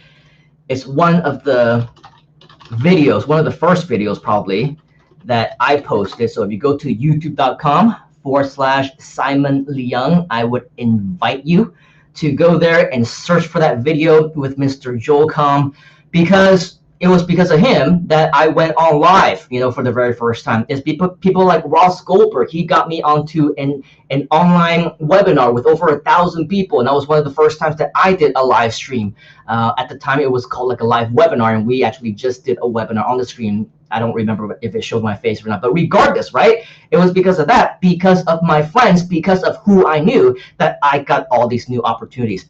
videos, one of the first videos probably that I posted. So if you go to youtube.com/Simon Leung, I would invite you to go there and search for that video with Mr. Joel Comm, because it was because of him that I went on live, for the very first time. It's people like Ross Goldberg. He got me onto an online webinar with over 1,000 people, and that was one of the first times that I did a live stream. At the time, it was called like a live webinar, and we actually just did a webinar on the screen. I don't remember if it showed my face or not, but regardless, right? It was because of that, because of my friends, because of who I knew, that I got all these new opportunities.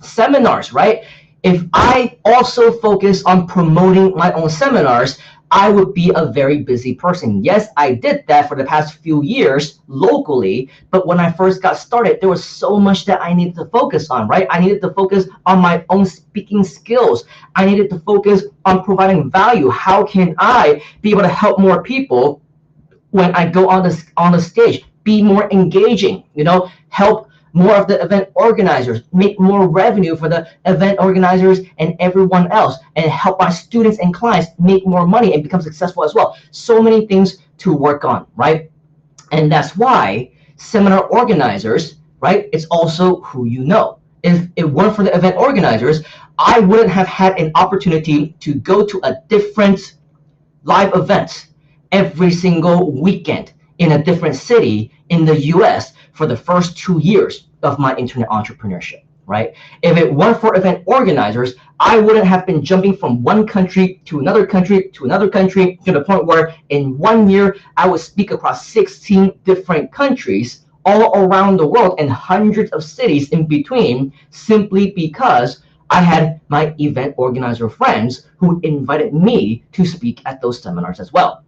Seminars, right? If I also focus on promoting my own seminars, I would be a very busy person. Yes, I did that for the past few years locally, but when I first got started, there was so much that I needed to focus on, right? I needed to focus on my own speaking skills. I needed to focus on providing value. How can I be able to help more people when I go on the stage? Be more engaging, help more of the event organizers, make more revenue for the event organizers and everyone else, and help my students and clients make more money and become successful as well. So many things to work on, right? And that's why seminar organizers, right, it's also who you know. If it weren't for the event organizers, I wouldn't have had an opportunity to go to a different live event every single weekend in a different city in the US for the first 2 years of my internet entrepreneurship, right? If it weren't for event organizers, I wouldn't have been jumping from one country to another country to another country, to the point where in 1 year, I would speak across 16 different countries all around the world and hundreds of cities in between, simply because I had my event organizer friends who invited me to speak at those seminars as well.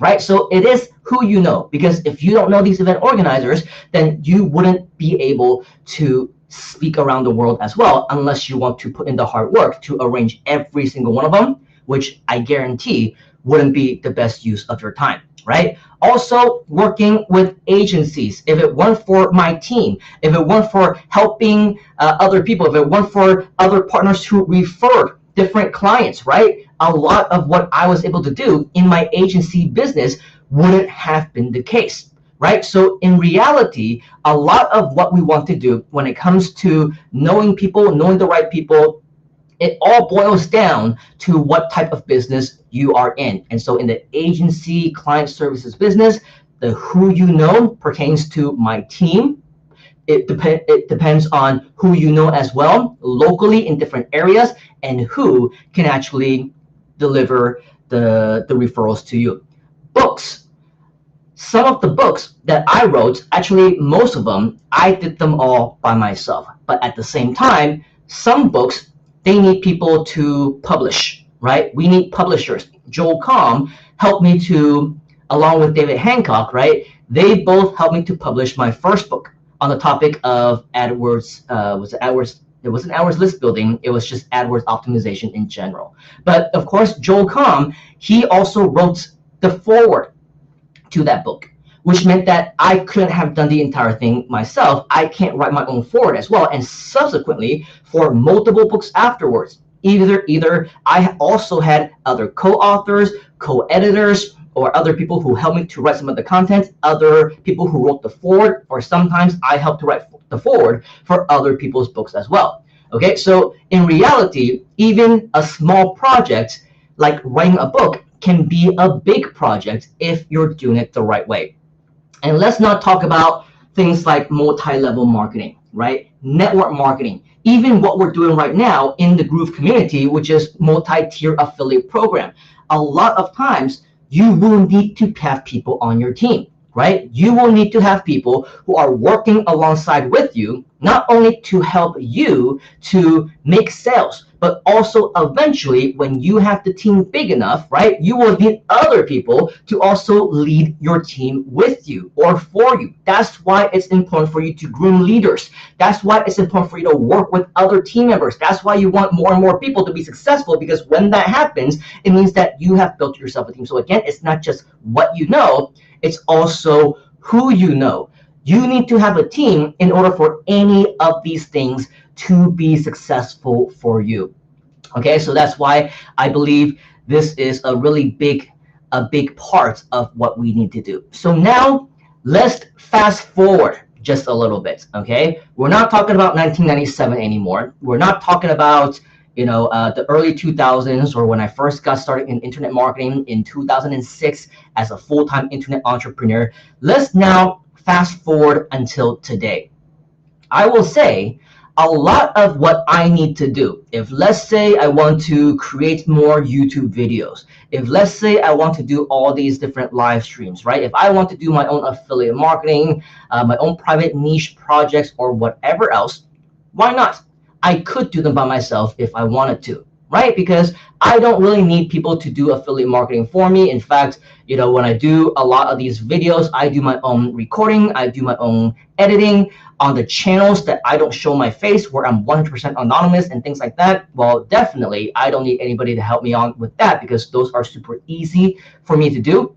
Right? So it is who you know, because if you don't know these event organizers, then you wouldn't be able to speak around the world as well, unless you want to put in the hard work to arrange every single one of them, which I guarantee wouldn't be the best use of your time, right? Also, working with agencies. If it weren't for my team, if it weren't for helping other people, if it weren't for other partners who referred different clients, right? A lot of what I was able to do in my agency business wouldn't have been the case, right? So in reality, a lot of what we want to do when it comes to knowing people, knowing the right people, it all boils down to what type of business you are in. And so in the agency client services business, the who you know pertains to my team. It depends on who you know as well, locally in different areas, and who can actually deliver the referrals to you. Books. Some of the books that I wrote, actually most of them, I did them all by myself. But at the same time, some books, they need people to publish, right? We need publishers. Joel Comm helped me to, along with David Hancock, right? They both helped me to publish my first book on the topic of AdWords. It wasn't AdWords list building. It was just AdWords optimization in general. But of course, Joel Comm, he also wrote the foreword to that book, which meant that I couldn't have done the entire thing myself. I can't write my own foreword as well. And subsequently, for multiple books afterwards, either I also had other co-authors, co-editors, or other people who helped me to write some of the content, other people who wrote the foreword, or sometimes I helped to write the foreword for other people's books as well. Okay, so in reality, even a small project like writing a book can be a big project if you're doing it the right way. And let's not talk about things like multi-level marketing, right? Network marketing, even what we're doing right now in the Groove community, which is multi-tier affiliate program. A lot of times, you will need to have people on your team, right? You will need to have people who are working alongside with you, not only to help you to make sales, but also eventually when you have the team big enough, right, you will need other people to also lead your team with you or for you. That's why it's important for you to groom leaders. That's why it's important for you to work with other team members. That's why you want more and more people to be successful, because when that happens, it means that you have built yourself a team. So again, it's not just what you know, it's also who you know. You need to have a team in order for any of these things to be successful for you. Okay, so that's why I believe this is a big part of what we need to do. So now let's fast forward just a little bit. Okay, we're not talking about 1997 anymore. We're not talking about the early 2000s, or when I first got started in internet marketing in 2006 as a full-time internet entrepreneur. Let's now fast forward until today. I will say a lot of what I need to do, if let's say I want to create more YouTube videos, if let's say I want to do all these different live streams, right? If I want to do my own affiliate marketing, my own private niche projects, or whatever else, why not? I could do them by myself if I wanted to, right? Because I don't really need people to do affiliate marketing for me. In fact, when I do a lot of these videos, I do my own recording, I do my own editing on the channels that I don't show my face, where I'm 100% anonymous and things like that. Well, definitely, I don't need anybody to help me on with that, because those are super easy for me to do,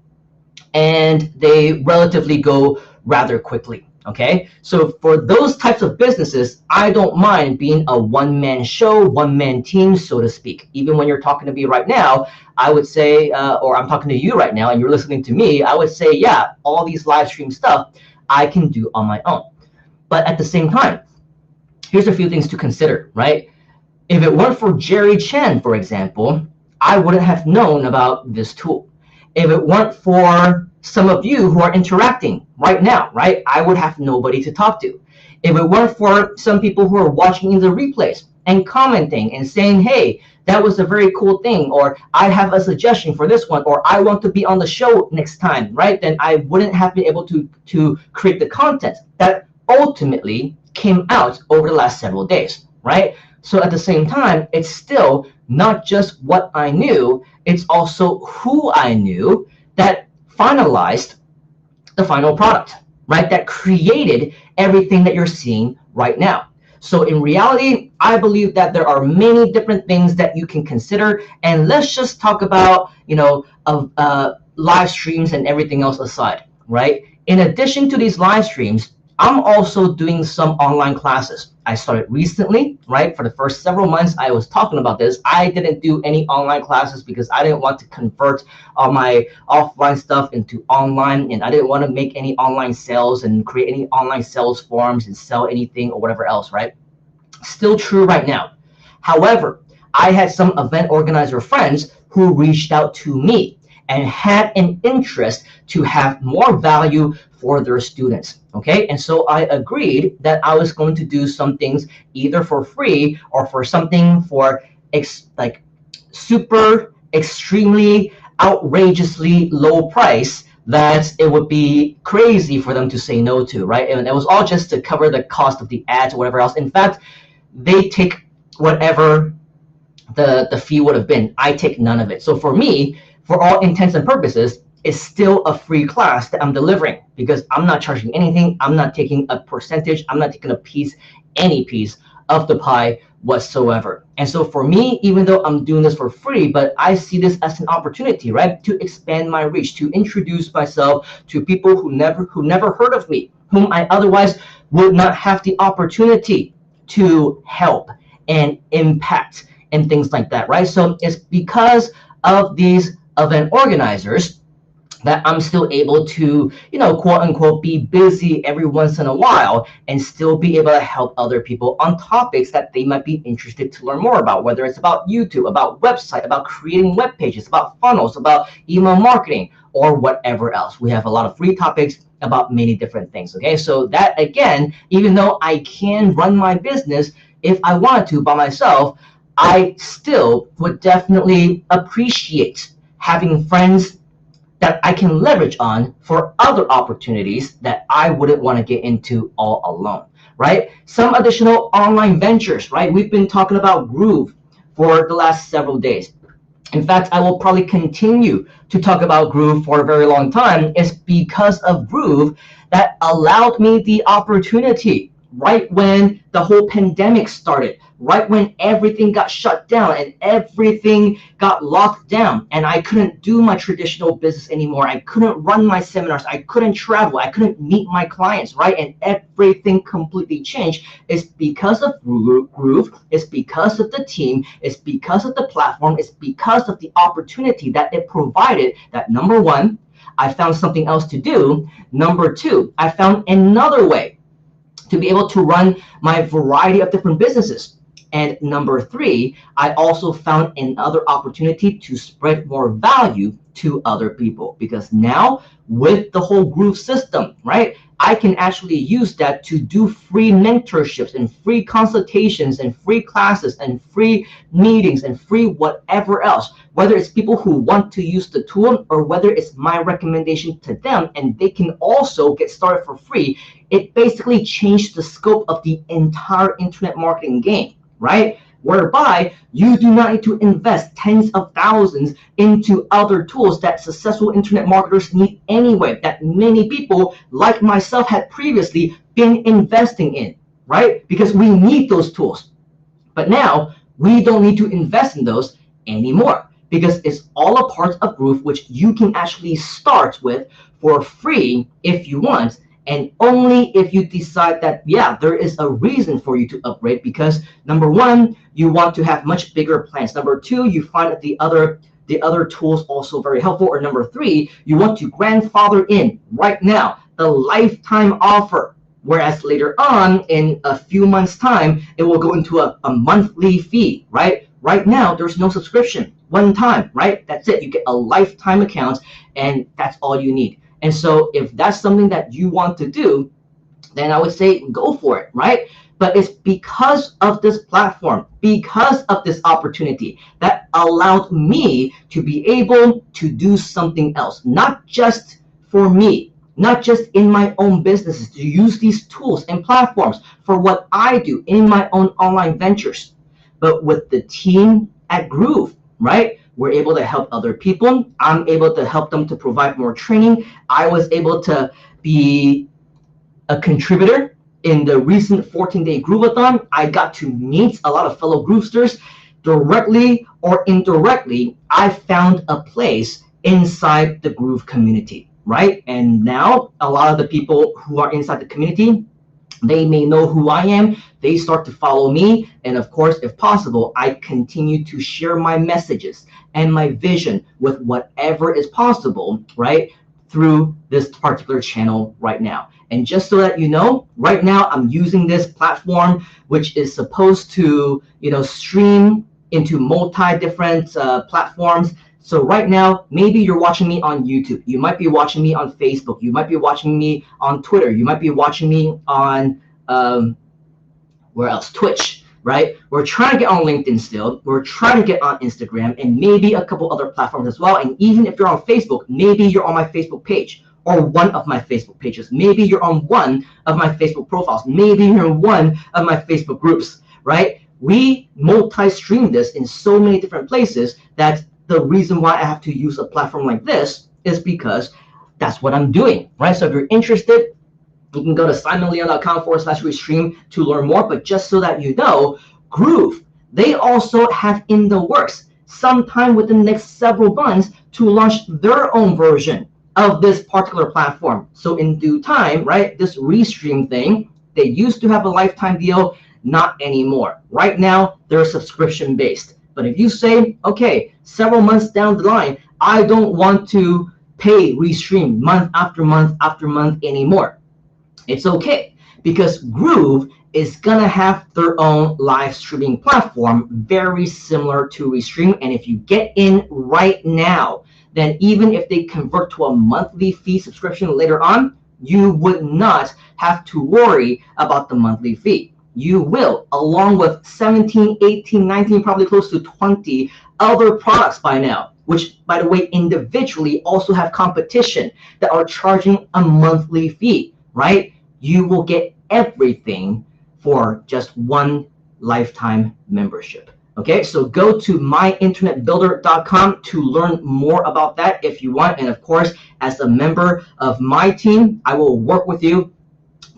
and they relatively go rather quickly. Okay, so for those types of businesses, I don't mind being a one-man show, one-man team, so to speak. Even when you're talking to me right now, I would say, or I'm talking to you right now and you're listening to me, I would say, yeah, all these live stream stuff I can do on my own. But at the same time, here's a few things to consider, right? If it weren't for Jerry Chen, for example, I wouldn't have known about this tool. If it weren't for some of you who are interacting right now, right, I would have nobody to talk to. If it weren't for some people who are watching in the replays and commenting and saying, hey, that was a very cool thing, or I have a suggestion for this one, or I want to be on the show next time, right, then I wouldn't have been able to create the content that ultimately came out over the last several days, right? So at the same time, it's still not just what I knew, it's also who I knew that finalized the final product, right? That created everything that you're seeing right now. So in reality, I believe that there are many different things that you can consider, and let's just talk about, live streams and everything else aside, right? In addition to these live streams, I'm also doing some online classes. I started recently, right? For the first several months, I was talking about this. I didn't do any online classes because I didn't want to convert all my offline stuff into online, and I didn't want to make any online sales and create any online sales forms and sell anything or whatever else, right? Still true right now. However, I had some event organizer friends who reached out to me and had an interest to have more value for their students. Okay, and so I agreed that I was going to do some things either for free or for something for like super extremely outrageously low price that it would be crazy for them to say no to, right? And it was all just to cover the cost of the ads or whatever else. In fact, they take whatever the fee would have been. I take none of it. So for me, for all intents and purposes, it's still a free class that I'm delivering, because I'm not charging anything. I'm not taking a percentage. I'm not taking any piece of the pie whatsoever. And so for me, even though I'm doing this for free, but I see this as an opportunity, right, to expand my reach, to introduce myself to people who never heard of me, whom I otherwise would not have the opportunity to help and impact and things like that, right? So it's because of these event organizers that I'm still able to, quote unquote, be busy every once in a while and still be able to help other people on topics that they might be interested to learn more about, whether it's about YouTube, about website, about creating web pages, about funnels, about email marketing, or whatever else. We have a lot of free topics about many different things. Okay, so that again, even though I can run my business if I wanted to by myself, I still would definitely appreciate having friends that I can leverage on for other opportunities that I wouldn't want to get into all alone, right? Some additional online ventures, right? We've been talking about Groove for the last several days. In fact, I will probably continue to talk about Groove for a very long time. It's because of Groove that allowed me the opportunity right when the whole pandemic started, right when everything got shut down and everything got locked down, and I couldn't do my traditional business anymore. I couldn't run my seminars. I couldn't travel. I couldn't meet my clients, right? And everything completely changed. It's because of Groove. It's because of the team. It's because of the platform. It's because of the opportunity that it provided that, number one, I found something else to do. Number two, I found another way to be able to run my variety of different businesses. And number three, I also found another opportunity to spread more value to other people, because now with the whole Groove system, right, I can actually use that to do free mentorships and free consultations and free classes and free meetings and free whatever else, whether it's people who want to use the tool or whether it's my recommendation to them and they can also get started for free. It basically changed the scope of the entire internet marketing game, right? Whereby you do not need to invest tens of thousands into other tools that successful internet marketers need anyway, that many people like myself had previously been investing in, right? Because we need those tools. But now we don't need to invest in those anymore, because it's all a part of Groove, which you can actually start with for free if you want. And only if you decide that, yeah, there is a reason for you to upgrade, because number one, you want to have much bigger plans. Number two, you find that the other tools also very helpful. Or number three, you want to grandfather in right now the lifetime offer. Whereas later on, in a few months' time, it will go into a monthly fee, right? Right now, there's no subscription. One time, right? That's it. You get a lifetime account, and that's all you need. And so if that's something that you want to do, then I would say go for it, right? But it's because of this platform, because of this opportunity that allowed me to be able to do something else, not just for me, not just in my own businesses, to use these tools and platforms for what I do in my own online ventures, but with the team at Groove, right? We're able to help other people. I'm able to help them to provide more training. I was able to be a contributor in the recent 14-day Groovathon. I got to meet a lot of fellow Groovesters directly or indirectly. I found a place inside the Groove community, right? And now a lot of the people who are inside the community, they may know who I am. They start to follow me. And of course, if possible, I continue to share my messages and my vision with whatever is possible, right, through this particular channel right now. And just so that you know, right now I'm using this platform, which is supposed to, stream into multi-different platforms. So right now, maybe you're watching me on YouTube. You might be watching me on Facebook. You might be watching me on Twitter. You might be watching me on, where else? Twitch, right? We're trying to get on LinkedIn still. We're trying to get on Instagram and maybe a couple other platforms as well. And even if you're on Facebook, maybe you're on my Facebook page or one of my Facebook pages. Maybe you're on one of my Facebook profiles. Maybe you're in one of my Facebook groups, right? We multi-stream this in so many different places that the reason why I have to use a platform like this is because that's what I'm doing, right? So if you're interested, you can go to simonleon.com/restream to learn more. But just so that you know, Groove, they also have in the works sometime within the next several months to launch their own version of this particular platform. So in due time, right, this Restream thing, they used to have a lifetime deal, not anymore. Right now, they're subscription based. But if you say, okay, several months down the line, I don't want to pay Restream month after month after month anymore, it's okay, because Groove is going to have their own live streaming platform very similar to Restream. And if you get in right now, then even if they convert to a monthly fee subscription later on, you would not have to worry about the monthly fee. You will, along with 17, 18, 19, probably close to 20 other products by now, which, by the way, individually also have competition that are charging a monthly fee, right? You will get everything for just one lifetime membership. Okay, so go to myinternetbuilder.com to learn more about that if you want. And of course, as a member of my team, I will work with you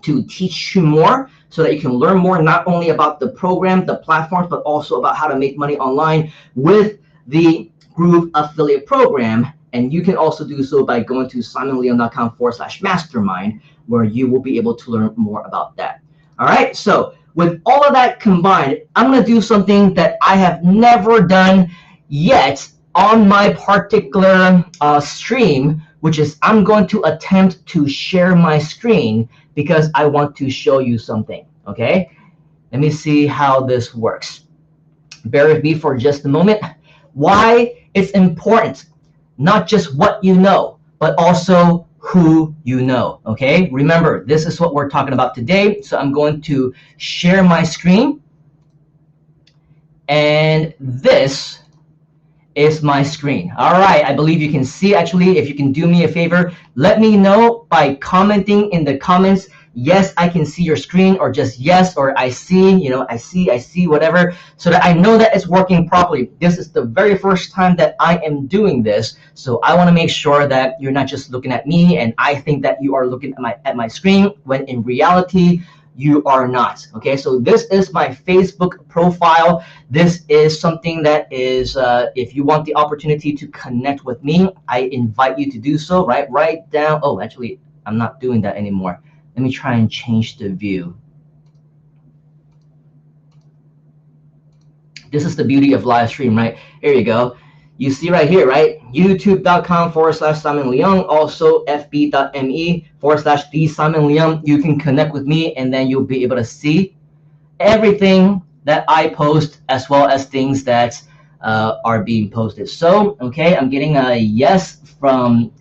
to teach you more so that you can learn more, not only about the program, the platforms, but also about how to make money online with the Groove Affiliate Program. And you can also do so by going to simonleon.com/mastermind, where you will be able to learn more about that. All right, so with all of that combined, I'm going to do something that I have never done yet on my particular stream, which is I'm going to attempt to share my screen because I want to show you something. Okay, let me see how this works. Bear with me for just a moment. Why it's important, not just what you know, but also who you know. Okay, remember, this is what we're talking about today. So I'm going to share my screen, and this is my screen. All right, I believe you can see. Actually, if you can do me a favor, let me know by commenting in the comments, yes, I can see your screen, or just yes, or I see, I see, whatever, so that I know that it's working properly. This is the very first time that I am doing this, so I want to make sure that you're not just looking at me and I think that you are looking at my screen, when in reality you are not. Okay, so this is my Facebook profile. This is something that is, if you want the opportunity to connect with me, I invite you to do so. Right down. Oh, actually, I'm not doing that anymore. Let me try and change the view. This is the beauty of live stream, right? Here you go. You see right here, right? youtube.com/Simon Leung, also fb.me/the Simon Leung. You can connect with me, and then you'll be able to see everything that I post, as well as things that are being posted. So, okay, I'm getting a yes from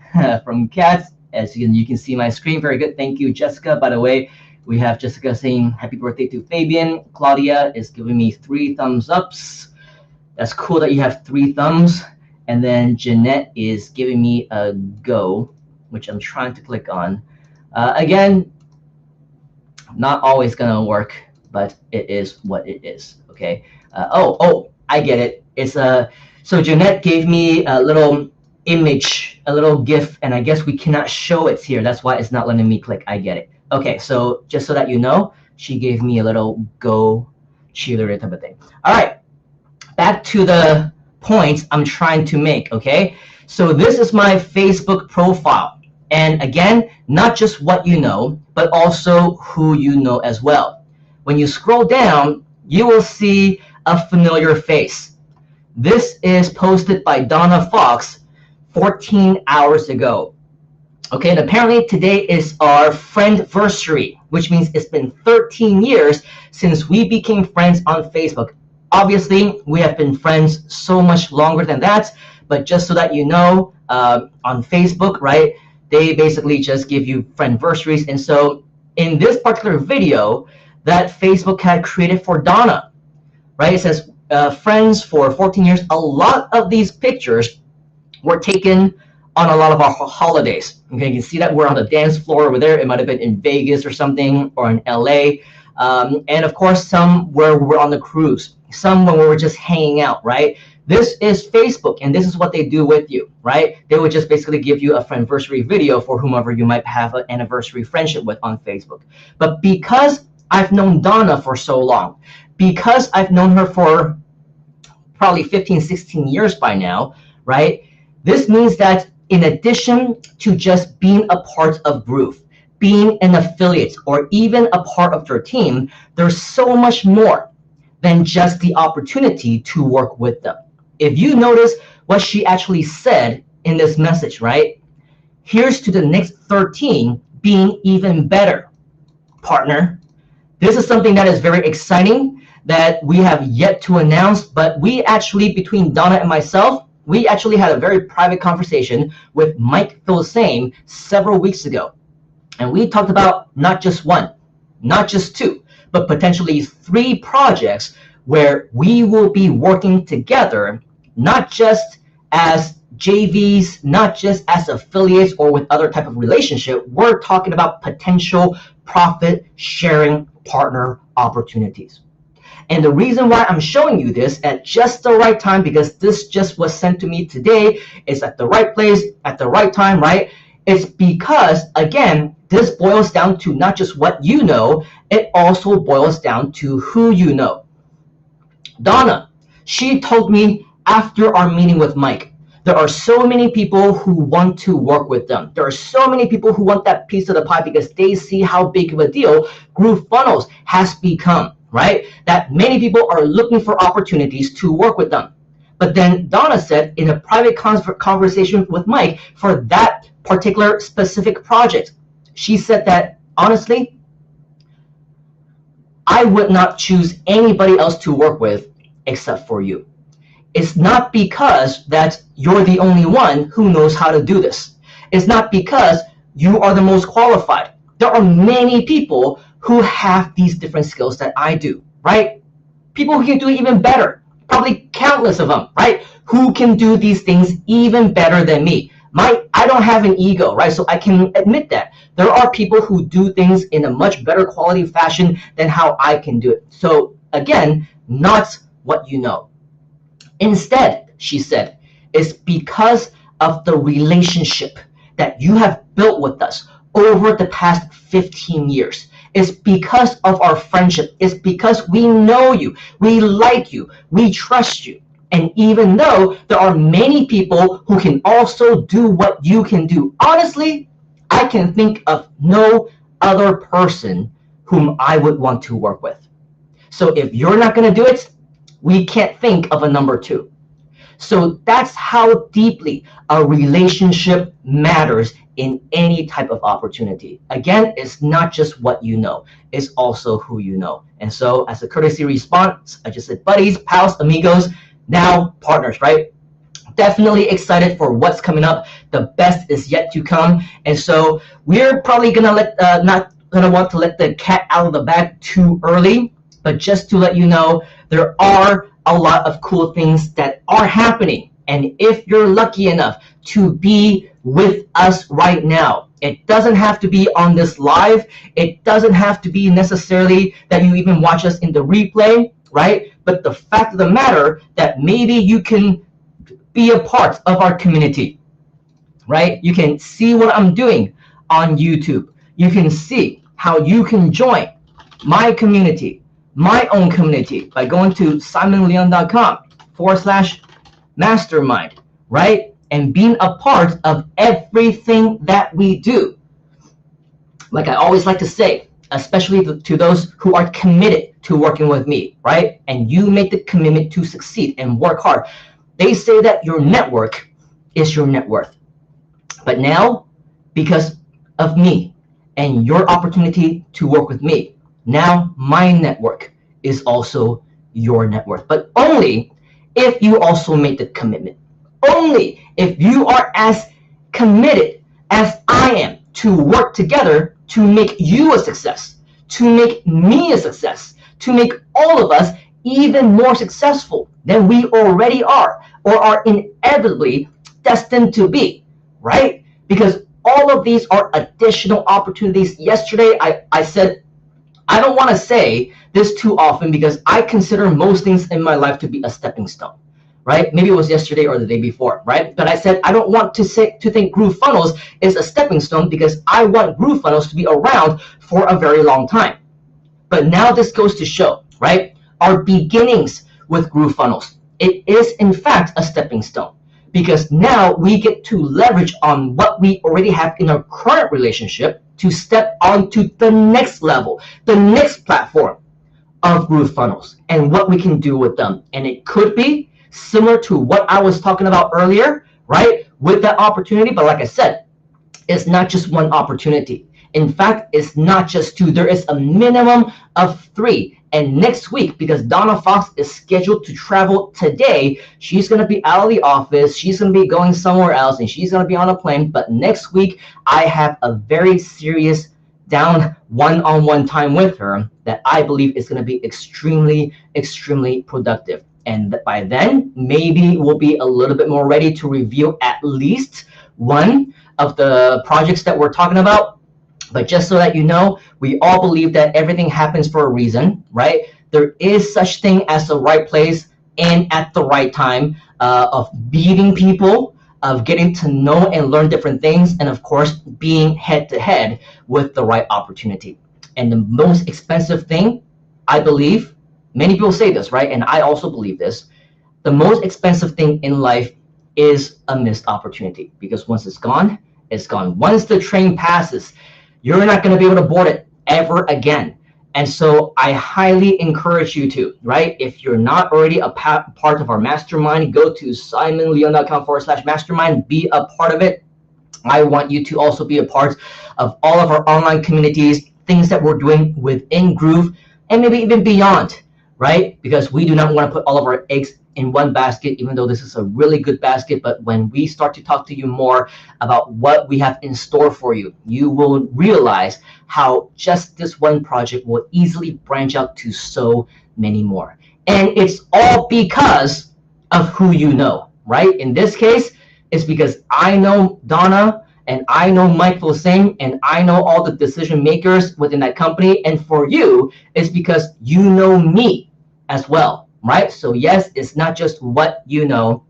from Kat. As you can see my screen. Very good. Thank you, Jessica. By the way, we have Jessica saying happy birthday to Fabian. Claudia is giving me 3 thumbs ups. That's cool that you have 3 thumbs. And then Jeanette is giving me a go, which I'm trying to click on. Again, not always gonna work, but it is what it is. Okay. Oh, I get it. It's so Jeanette gave me a little image, a little GIF, and I guess we cannot show it here. That's why it's not letting me click. I get it. Okay, so just so that you know, she gave me a little go cheerleader type of thing. All right, back to the points I'm trying to make. Okay, so this is my Facebook profile, and again, not just what you know, but also who you know as well. When you scroll down, you will see a familiar face. This is posted by Donna Fox 14 hours ago. Okay, and apparently today is our friendversary, which means it's been 13 years since we became friends on Facebook. Obviously, we have been friends so much longer than that, but just so that you know, on Facebook, right, they basically just give you friendversaries. And so in this particular video that Facebook had created for Donna, right, it says friends for 14 years. A lot of these pictures were taken on a lot of our holidays. Okay, you can see that we're on the dance floor over there. It might have been in Vegas or something, or in LA. And of course, some where we're on the cruise, some when we were just hanging out, right? This is Facebook, and this is what they do with you, right? They would just basically give you a friendversary video for whomever you might have an anniversary friendship with on Facebook. But because I've known Donna for so long, because I've known her for probably 15, 16 years by now, right? This means that in addition to just being a part of Groove, being an affiliate, or even a part of their team, there's so much more than just the opportunity to work with them. If you notice what she actually said in this message, right? Here's to the next 13 being even better, partner. This is something that is very exciting that we have yet to announce, but we actually, between Donna and myself, we actually had a very private conversation with Mike Filsaime several weeks ago. And we talked about not just 1, not just 2, but potentially 3 projects where we will be working together, not just as JVs, not just as affiliates or with other type of relationship. We're talking about potential profit sharing partner opportunities. And the reason why I'm showing you this at just the right time, because this just was sent to me today, is at the right place, at the right time, right? It's because, again, this boils down to not just what you know, it also boils down to who you know. Donna, she told me after our meeting with Mike, there are so many people who want to work with them. There are so many people who want that piece of the pie because they see how big of a deal GrooveFunnels has become, right? That many people are looking for opportunities to work with them. But then Donna said in a private conversation with Mike for that particular specific project, she said that, honestly, I would not choose anybody else to work with except for you. It's not because that you're the only one who knows how to do this. It's not because you are the most qualified. There are many people who have these different skills that I do, right? People who can do it even better, probably countless of them, right? Who can do these things even better than me. I don't have an ego, right? So I can admit that. There are people who do things in a much better quality fashion than how I can do it. So again, not what you know. Instead, she said, it's because of the relationship that you have built with us over the past 15 years. It's because of our friendship. It's because we know you, we like you, we trust you. And even though there are many people who can also do what you can do, honestly, I can think of no other person whom I would want to work with. So if you're not going to do it, we can't think of a number two. So that's how deeply a relationship matters in any type of opportunity. Again, it's not just what you know, it's also who you know. And so as a courtesy response, I just said buddies, pals, amigos, now partners, right? Definitely excited for what's coming up. The best is yet to come. And so we're probably gonna not gonna want to let the cat out of the bag too early, but just to let you know, there are a lot of cool things that are happening. And if you're lucky enough to be with us right now, it doesn't have to be on this live. It doesn't have to be necessarily that you even watch us in the replay, right? But the fact of the matter that maybe you can be a part of our community, right? You can see what I'm doing on YouTube. You can see how you can join my community, my own community, by going to simonleon.com/mastermind, right? And being a part of everything that we do. Like I always like to say, especially to those who are committed to working with me, right? And you make the commitment to succeed and work hard. They say that your network is your net worth. But now, because of me and your opportunity to work with me, now my network is also your net worth. But only if you also make the commitment. Only if you are as committed as I am to work together to make you a success, to make me a success, to make all of us even more successful than we already are or are inevitably destined to be, right? Because all of these are additional opportunities. Yesterday, I said, I don't want to say this too often because I consider most things in my life to be a stepping stone, right? Maybe it was yesterday or the day before, right? But I said I don't want to think GrooveFunnels is a stepping stone because I want GrooveFunnels to be around for a very long time. But now this goes to show, right? Our beginnings with GrooveFunnels, it is in fact a stepping stone because now we get to leverage on what we already have in our current relationship to step on to the next level, the next platform of GrooveFunnels and what we can do with them. And it could be similar to what I was talking about earlier, right? With that opportunity. But like I said, it's not just one opportunity. In fact, it's not just two. There is a minimum of 3. And next week, because Donna Fox is scheduled to travel today, she's going to be out of the office. She's going to be going somewhere else, and she's going to be on a plane. But next week, I have a very serious down one-on-one time with her that I believe is going to be extremely, extremely productive. And by then, maybe we'll be a little bit more ready to reveal at least one of the projects that we're talking about. But just so that you know, we all believe that everything happens for a reason, right? there is such thing as the right place and at the right time, of meeting people, of getting to know and learn different things, and of course, being head to head with the right opportunity. And the most expensive thing, I believe, many people say this, right? And I also believe this. The most expensive thing in life is a missed opportunity, because once it's gone, it's gone. Once the train passes, you're not going to be able to board it ever again. And so I highly encourage you to, right? If you're not already a part of our mastermind, go to simonleon.com/mastermind, be a part of it. I want you to also be a part of all of our online communities, things that we're doing within Groove, and maybe even beyond, right? Because we do not want to put all of our eggs in one basket, even though this is a really good basket. But when we start to talk to you more about what we have in store for you, you will realize how just this one project will easily branch out to so many more. And it's all because of who you know, right? In this case, it's because I know Donna, and I know Mike Fosing, and I know all the decision makers within that company. And for you, it's because you know me as well, right? So yes, it's not just what you know,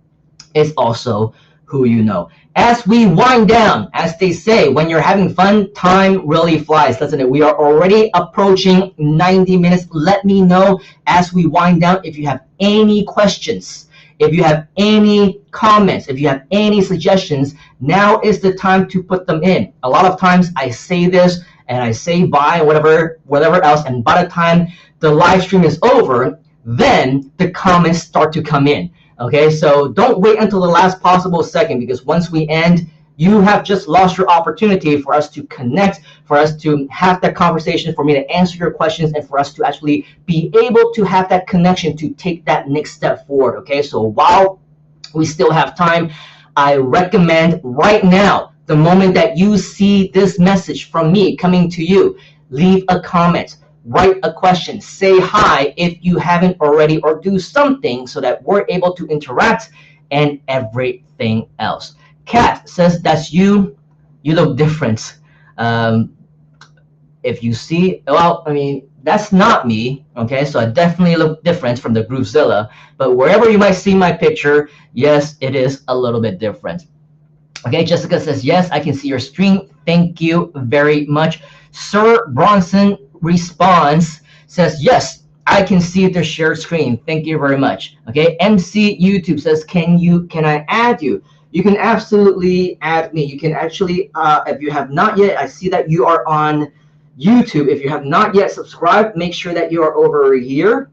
it's also who you know. As we wind down, as they say, when you're having fun, time really flies, doesn't it? We are already approaching 90 minutes. Let me know as we wind down if you have any questions, if you have any comments, if you have any suggestions. Now is the time to put them in. A lot of times I say this and I say bye and whatever else, and by the time the live stream is over, then the comments start to come in. Okay, so don't wait until the last possible second, because once we end, you have just lost your opportunity for us to connect, for us to have that conversation, for me to answer your questions, and for us to actually be able to have that connection to take that next step forward. Okay, so while we still have time, I recommend right now, the moment that you see this message from me coming to you, leave a comment. Write a question, say hi if you haven't already, or do something so that we're able to interact, and everything else. Kat says, that's you. You look different. If you see, well, I mean, that's not me. Okay, so I definitely look different from the Groovezilla. But wherever you might see my picture, yes, it is a little bit different. Okay, Jessica says, yes, I can see your stream. Thank you very much. Sir Bronson response says, yes, I can see the shared screen. Thank you very much. Okay, MC YouTube says, can I add you? You can absolutely add me. You can actually, if you have not yet, I see that you are on YouTube. If you have not yet subscribed, make sure that you are over here.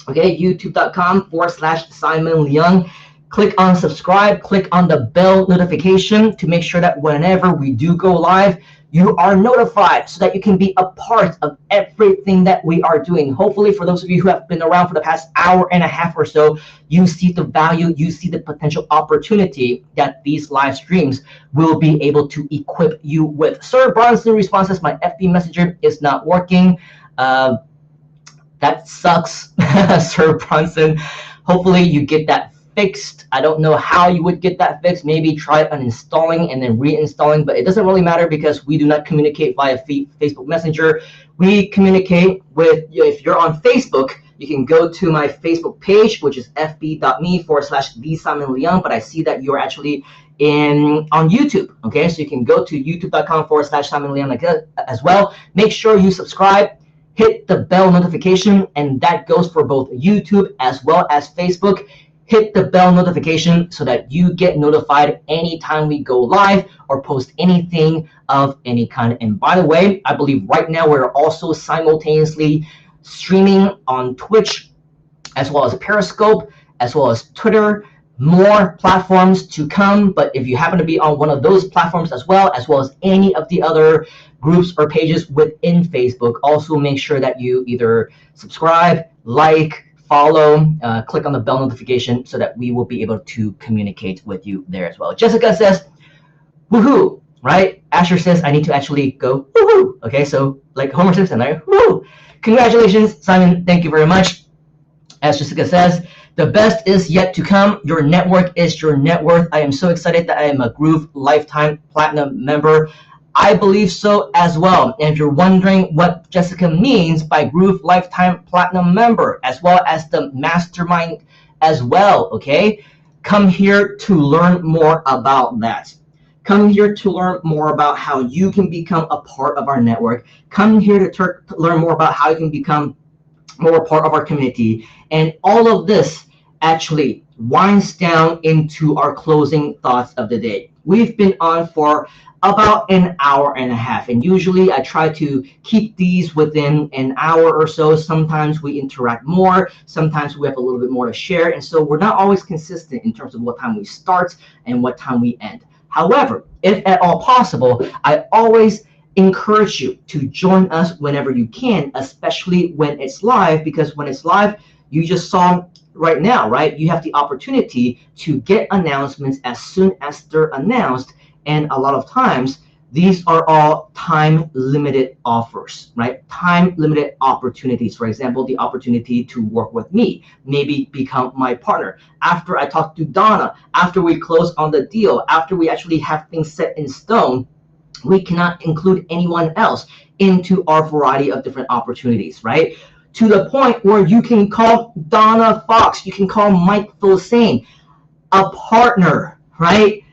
Okay, youtube.com/Simon Leung. Click on subscribe, click on the bell notification to make sure that whenever we do go live, you are notified so that you can be a part of everything that we are doing. Hopefully, for those of you who have been around for the past hour and a half or so, you see the value, you see the potential opportunity that these live streams will be able to equip you with. Sir Bronson responses, my FB Messenger is not working. That sucks, Sir Bronson. Hopefully, you get that fixed. I don't know how you would get that fixed. Maybe try uninstalling and then reinstalling, but it doesn't really matter because we do not communicate via Facebook Messenger. We communicate with, if you're on Facebook, you can go to my Facebook page, which is fb.me/TheSimonLeung, but I see that you're actually on YouTube. Okay, so you can go to youtube.com/SimonLeung as well. Make sure you subscribe, hit the bell notification, and that goes for both YouTube as well as Facebook. Hit the bell notification so that you get notified anytime we go live or post anything of any kind. And by the way, I believe right now we're also simultaneously streaming on Twitch, as well as Periscope, as well as Twitter. More platforms to come, but if you happen to be on one of those platforms as well as any of the other groups or pages within Facebook, also make sure that you either subscribe, like, follow, click on the bell notification so that we will be able to communicate with you there as well. Jessica says, woohoo, right? Asher says, I need to actually go, woohoo. Okay, so like Homer Simpson, right? Woo! Congratulations, Simon. Thank you very much. As Jessica says, the best is yet to come. Your network is your net worth. I am so excited that I am a Groove Lifetime Platinum member. I believe so as well. And if you're wondering what Jessica means by Groove Lifetime Platinum member, as well as the mastermind as well, okay? Come here to learn more about that. Come here to learn more about how you can become a part of our network. Come here to learn more about how you can become more part of our community. And all of this actually winds down into our closing thoughts of the day. We've been on for about an hour and a half, and usually I try to keep these within an hour or so. Sometimes we interact more, sometimes we have a little bit more to share, and so we're not always consistent in terms of what time we start and what time we end. However, if at all possible, I always encourage you to join us whenever you can, especially when it's live, because when it's live, you just saw right now, right? You have the opportunity to get announcements as soon as they're announced. And a lot of times, these are all time-limited offers, right? Time-limited opportunities. For example, the opportunity to work with me, maybe become my partner. After I talk to Donna, after we close on the deal, after we actually have things set in stone, we cannot include anyone else into our variety of different opportunities, right? To the point where you can call Donna Fox, you can call Mike Filsaime a partner, right?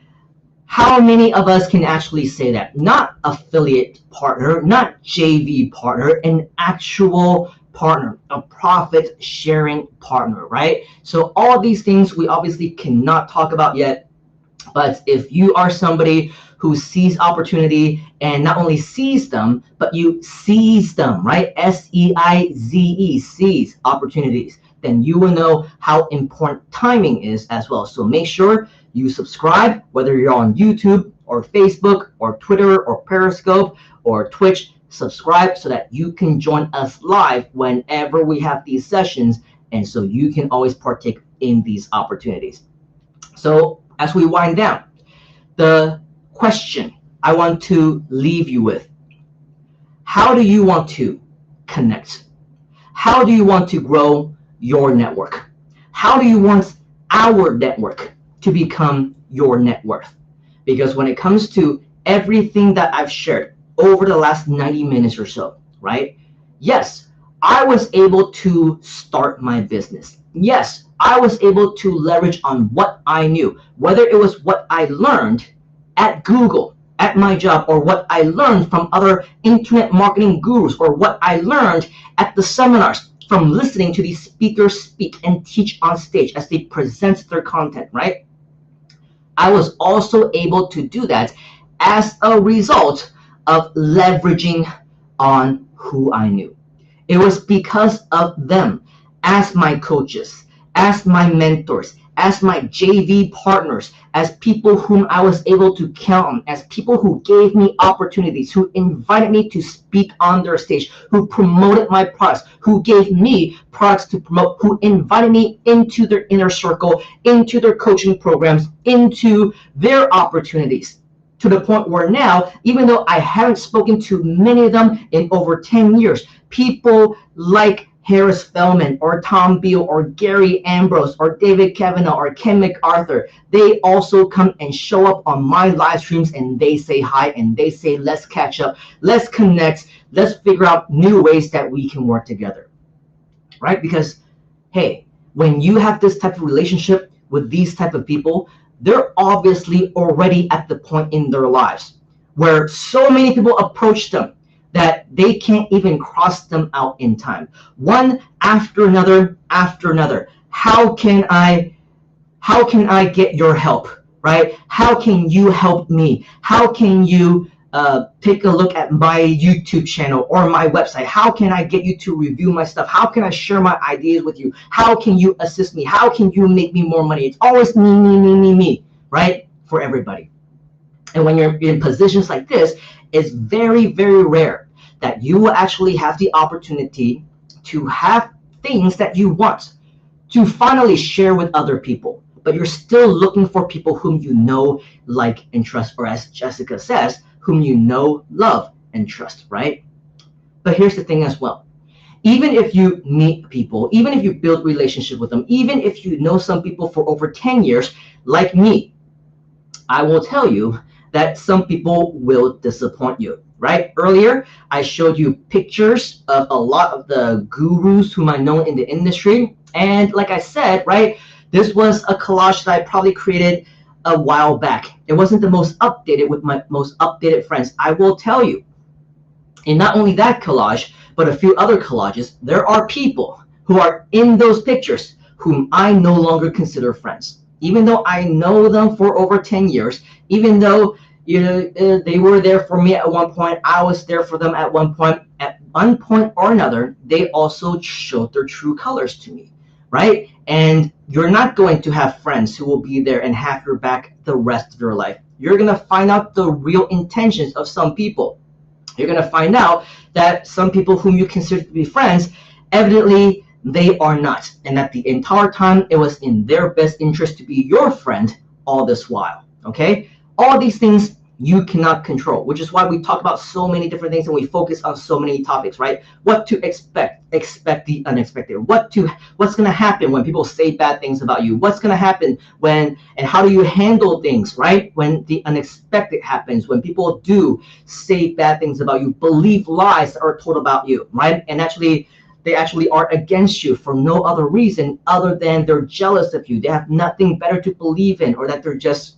How many of us can actually say that? Not affiliate partner, not JV partner, an actual partner, a profit sharing partner, right? So all of these things we obviously cannot talk about yet, but if you are somebody who sees opportunity and not only sees them, but you seize them, right? SEIZE, seize opportunities, then you will know how important timing is as well. So make sure you subscribe, whether you're on YouTube or Facebook or Twitter or Periscope or Twitch. Subscribe so that you can join us live whenever we have these sessions, and so you can always partake in these opportunities. So as we wind down, the question I want to leave you with: how do you want to connect? How do you want to grow your network? How do you want our network to become your net worth? Because when it comes to everything that I've shared over the last 90 minutes or so, right? Yes, I was able to start my business. Yes, I was able to leverage on what I knew, whether it was what I learned at Google, at my job, or what I learned from other internet marketing gurus, or what I learned at the seminars from listening to these speakers speak and teach on stage as they present their content, right? I was also able to do that as a result of leveraging on who I knew. It was because of them as my coaches, as my mentors, as my JV partners, as people whom I was able to count on, as people who gave me opportunities, who invited me to speak on their stage, who promoted my products, who gave me products to promote, who invited me into their inner circle, into their coaching programs, into their opportunities. To the point where now, even though I haven't spoken to many of them in over 10 years, people like Harris Feldman or Tom Beal or Gary Ambrose or David Kavanaugh or Ken MacArthur, they also come and show up on my live streams and they say hi and they say, let's catch up, let's connect, let's figure out new ways that we can work together, right? Because, hey, when you have this type of relationship with these type of people, they're obviously already at the point in their lives where so many people approach them that they can't even cross them out in time. One after another after another. How can I get your help, right? How can you help me? How can you take a look at my YouTube channel or my website? How can I get you to review my stuff? How can I share my ideas with you? How can you assist me? How can you make me more money? It's always me, right? For everybody. And when you're in positions like this, it's very, very rare that you will actually have the opportunity to have things that you want to finally share with other people. But you're still looking for people whom you know, like, and trust, or as Jessica says, whom you know, love, and trust, right? But here's the thing as well. Even if you meet people, even if you build relationship with them, even if you know some people for over 10 years, like me, I will tell you that some people will disappoint you, right? Earlier, I showed you pictures of a lot of the gurus whom I know in the industry. And like I said, right, this was a collage that I probably created a while back. It wasn't the most updated with my most updated friends. I will tell you, and not only that collage, but a few other collages, there are people who are in those pictures whom I no longer consider friends. Even though I know them for over 10 years, even though they were there for me at one point, I was there for them at one point. At one point or another, they also showed their true colors to me, right? And you're not going to have friends who will be there and have your back the rest of your life. You're going to find out the real intentions of some people. You're going to find out that some people whom you consider to be friends, evidently they are not. And that the entire time it was in their best interest to be your friend all this while. Okay? All these things you cannot control, which is why we talk about so many different things and we focus on so many topics, right? What to expect the unexpected. What's going to happen when people say bad things about you? What's going to happen when, and how do you handle things, right? When the unexpected happens, when people do say bad things about you, believe lies that are told about you, right? And they actually are against you for no other reason other than they're jealous of you. They have nothing better to believe in, or that they're just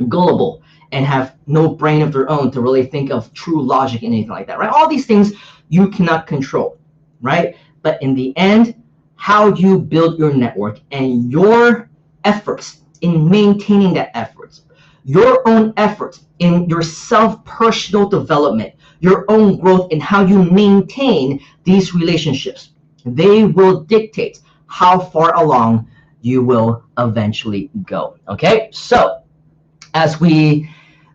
gullible and have no brain of their own to really think of true logic and anything like that, right? All these things you cannot control, right? But in the end, how you build your network and your efforts in maintaining that efforts, your own efforts in your self-personal development, your own growth in how you maintain these relationships, they will dictate how far along you will eventually go, okay? So as we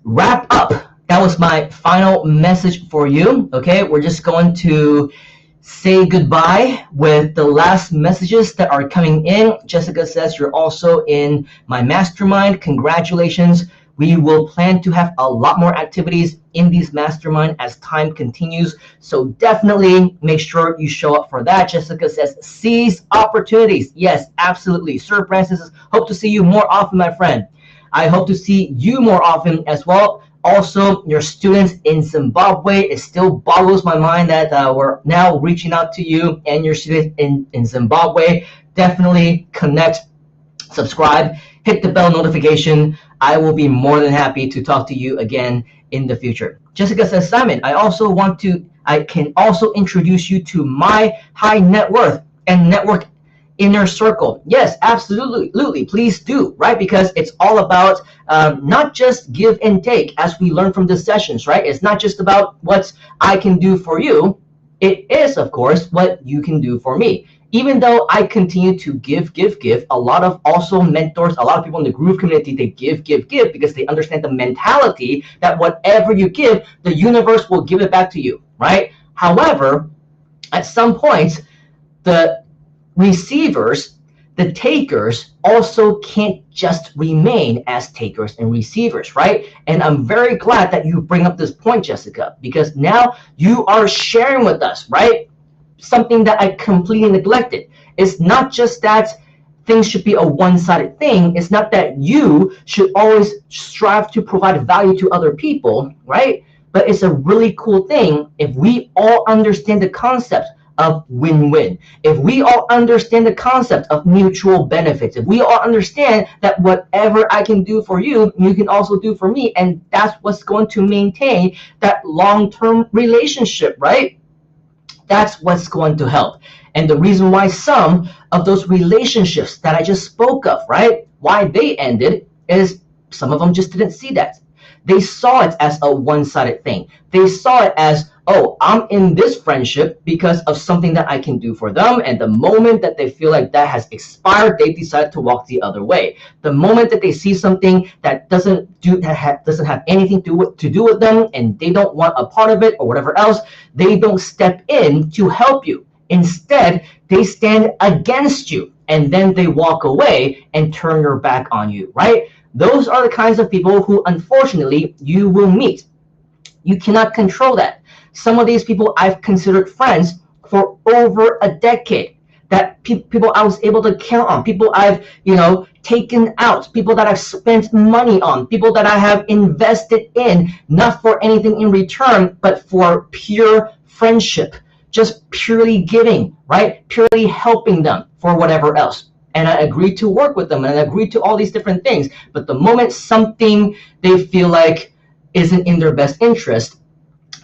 wrap up, that was my final message for you. Okay, we're just going to say goodbye with the last messages that are coming in. Jessica says you're also in my mastermind. Congratulations. We will plan to have a lot more activities in these mastermind as time continues. So definitely make sure you show up for that. Jessica says, seize opportunities. Yes, absolutely. Sir Francis says, hope to see you more often, my friend. I hope to see you more often as well. Also, your students in Zimbabwe, it still boggles my mind that we're now reaching out to you and your students in Zimbabwe. Definitely connect, subscribe, hit the bell notification. I will be more than happy to talk to you again in the future. Jessica says, Simon, I can also introduce you to my high net worth and network inner circle. Yes, absolutely. Please do, right? Because it's all about not just give and take, as we learn from the sessions, right? It's not just about what I can do for you. It is, of course, what you can do for me. Even though I continue to give, a lot of also mentors, a lot of people in the Groove community, they give because they understand the mentality that whatever you give, the universe will give it back to you, right? However, at some point, the receivers, the takers, also can't just remain as takers and receivers, right? And I'm very glad that you bring up this point, Jessica, because now you are sharing with us, right? Something that I completely neglected. It's not just that things should be a one-sided thing. It's not that you should always strive to provide value to other people, right? But it's a really cool thing if we all understand the concept of win-win. If we all understand the concept of mutual benefits, if we all understand that whatever I can do for you, you can also do for me, and that's what's going to maintain that long-term relationship, right? That's what's going to help. And the reason why some of those relationships that I just spoke of, right, why they ended is some of them just didn't see that. They saw it as a one-sided thing. They saw it as, oh, I'm in this friendship because of something that I can do for them. And the moment that they feel like that has expired, they decide to walk the other way. The moment that they see something that doesn't have anything to do with them, and they don't want a part of it or whatever else, they don't step in to help you. Instead, they stand against you, and then they walk away and turn your back on you, right? Those are the kinds of people who, unfortunately, you will meet. You cannot control that. Some of these people I've considered friends for over a decade. that people I was able to count on, people I've, taken out, people that I've spent money on, people that I have invested in, not for anything in return, but for pure friendship, just purely giving, right? Purely helping them for whatever else. And I agreed to work with them and I agreed to all these different things. But the moment something they feel like isn't in their best interest,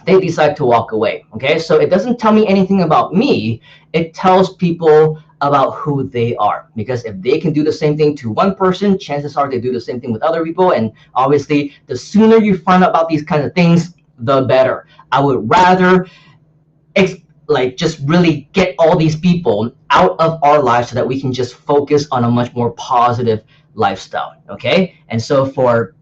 they decide to walk away. Okay, so it doesn't tell me anything about me. It tells people about who they are. Because if they can do the same thing to one person, chances are they do the same thing with other people. And obviously, the sooner you find out about these kinds of things, the better. I would rather just really get all these people out of our lives so that we can just focus on a much more positive lifestyle. Okay, and so for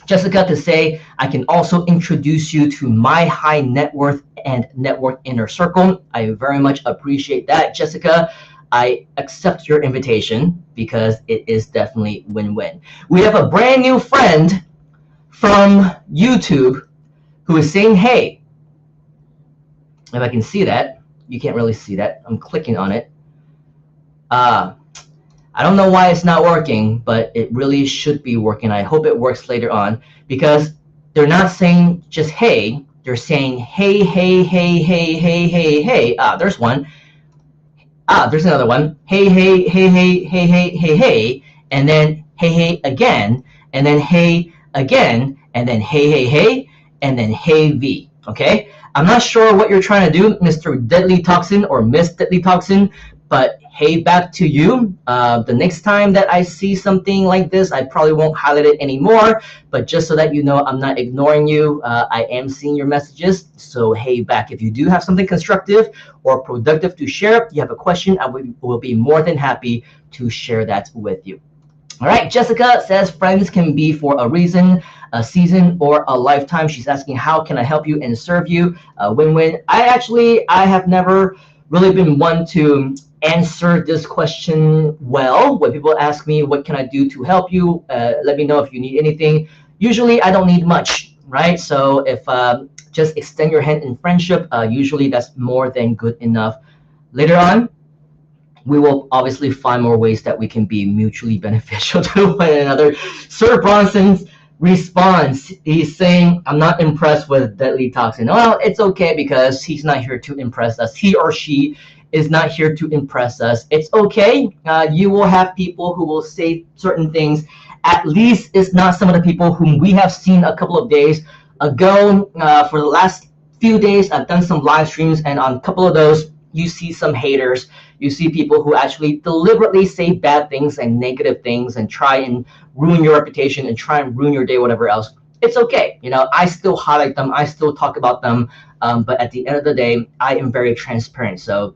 Jessica to say, I can also introduce you to my high net worth and network inner circle. I very much appreciate that, Jessica. I accept your invitation because it is definitely win-win. We have a brand new friend from YouTube who is saying, hey, if I can see that, you can't really see that. I'm clicking on it. I don't know why it's not working, but it really should be working. I hope it works later on because they're not saying just hey, they're saying hey, hey, hey, hey, hey, hey, hey. There's one. There's another one. Hey, hey, hey, hey, hey, hey, hey, hey, and then hey, hey again, and then hey again, and then hey, hey, hey, and then hey V. Okay? I'm not sure what you're trying to do, Mr. Deadly Toxin or Miss Deadly Toxin, but hey, back to you. The next time that I see something like this, I probably won't highlight it anymore, but just so that you know, I'm not ignoring you. I am seeing your messages, so hey, back. If you do have something constructive or productive to share, you have a question, I will be more than happy to share that with you. All right, Jessica says friends can be for a reason, a season, or a lifetime. She's asking, how can I help you and serve you? Win-win. I have never really been one to answer this question well. When people ask me, what can I do to help you? Let me know if you need anything. Usually, I don't need much, right? So if just extend your hand in friendship, usually that's more than good enough. Later on, we will obviously find more ways that we can be mutually beneficial to one another. Sir Bronson's response, he's saying, I'm not impressed with Deadly Toxin. Well, it's okay because he's not here to impress us. He or she is not here to impress us. It's okay. You will have people who will say certain things. At least it's not some of the people whom we have seen a couple of days ago. For the last few days, I've done some live streams, and on a couple of those, you see some haters. You see people who actually deliberately say bad things and negative things and try and ruin your reputation and try and ruin your day, whatever else. It's okay. I still highlight them. I still talk about them. But at the end of the day, I am very transparent. So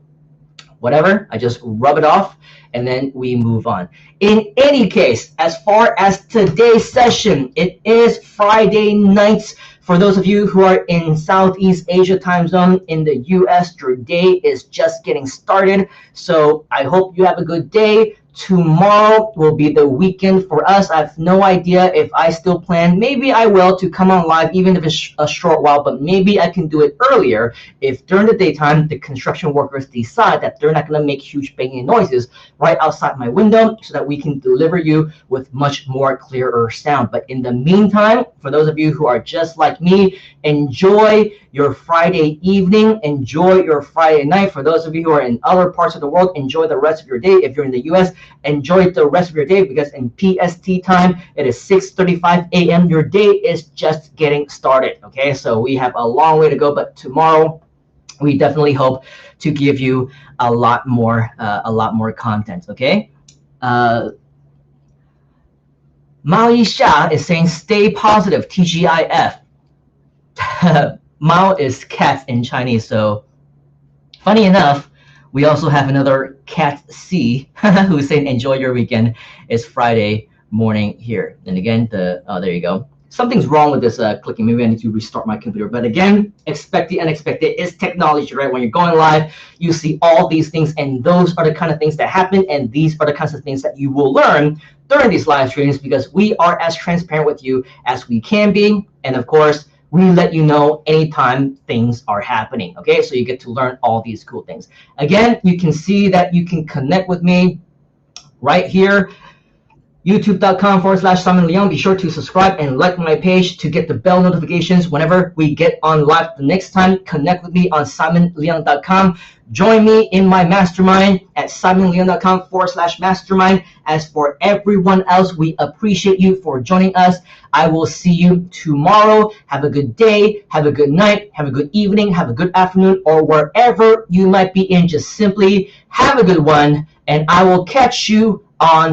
whatever, I just rub it off and then we move on. In any case, as far as today's session, it is Friday night. For those of you who are in Southeast Asia time zone, in the US, your day is just getting started. So I hope you have a good day. Tomorrow will be the weekend for us. I have no idea if I still plan. Maybe I will to come on live, even if it's a short while, but maybe I can do it earlier if during the daytime the construction workers decide that they're not going to make huge banging noises right outside my window so that we can deliver you with much more clearer sound. But in the meantime, for those of you who are just like me, enjoy your Friday evening, enjoy your Friday night. For those of you who are in other parts of the world, enjoy the rest of your day. If you're in the US, enjoy the rest of your day because in PST time, it is 6:35 a.m. Your day is just getting started. Okay, so we have a long way to go, but tomorrow we definitely hope to give you a lot more content. Okay. Mao Yisha is saying, stay positive, TGIF. Mao is cat in Chinese, so funny enough, we also have another Cat C who's saying, enjoy your weekend. It's Friday morning here. And again, there you go. Something's wrong with this clicking. Maybe I need to restart my computer. But again, expect the unexpected. It's technology, right? When you're going live, you see all these things, and those are the kind of things that happen, and these are the kinds of things that you will learn during these live streams because we are as transparent with you as we can be. And of course, we let you know anytime things are happening. Okay, so you get to learn all these cool things. Again, you can see that you can connect with me right here, youtube.com/Simon Leon. Be sure to subscribe and like my page to get the bell notifications whenever we get on live the next time. Connect with me on simonleon.com. Join me in my mastermind at simonleon.com/mastermind. As for everyone else, we appreciate you for joining us. I will see you tomorrow. Have a good day, have a good night, have a good evening, have a good afternoon, or wherever you might be in. Just simply have a good one, and I will catch you on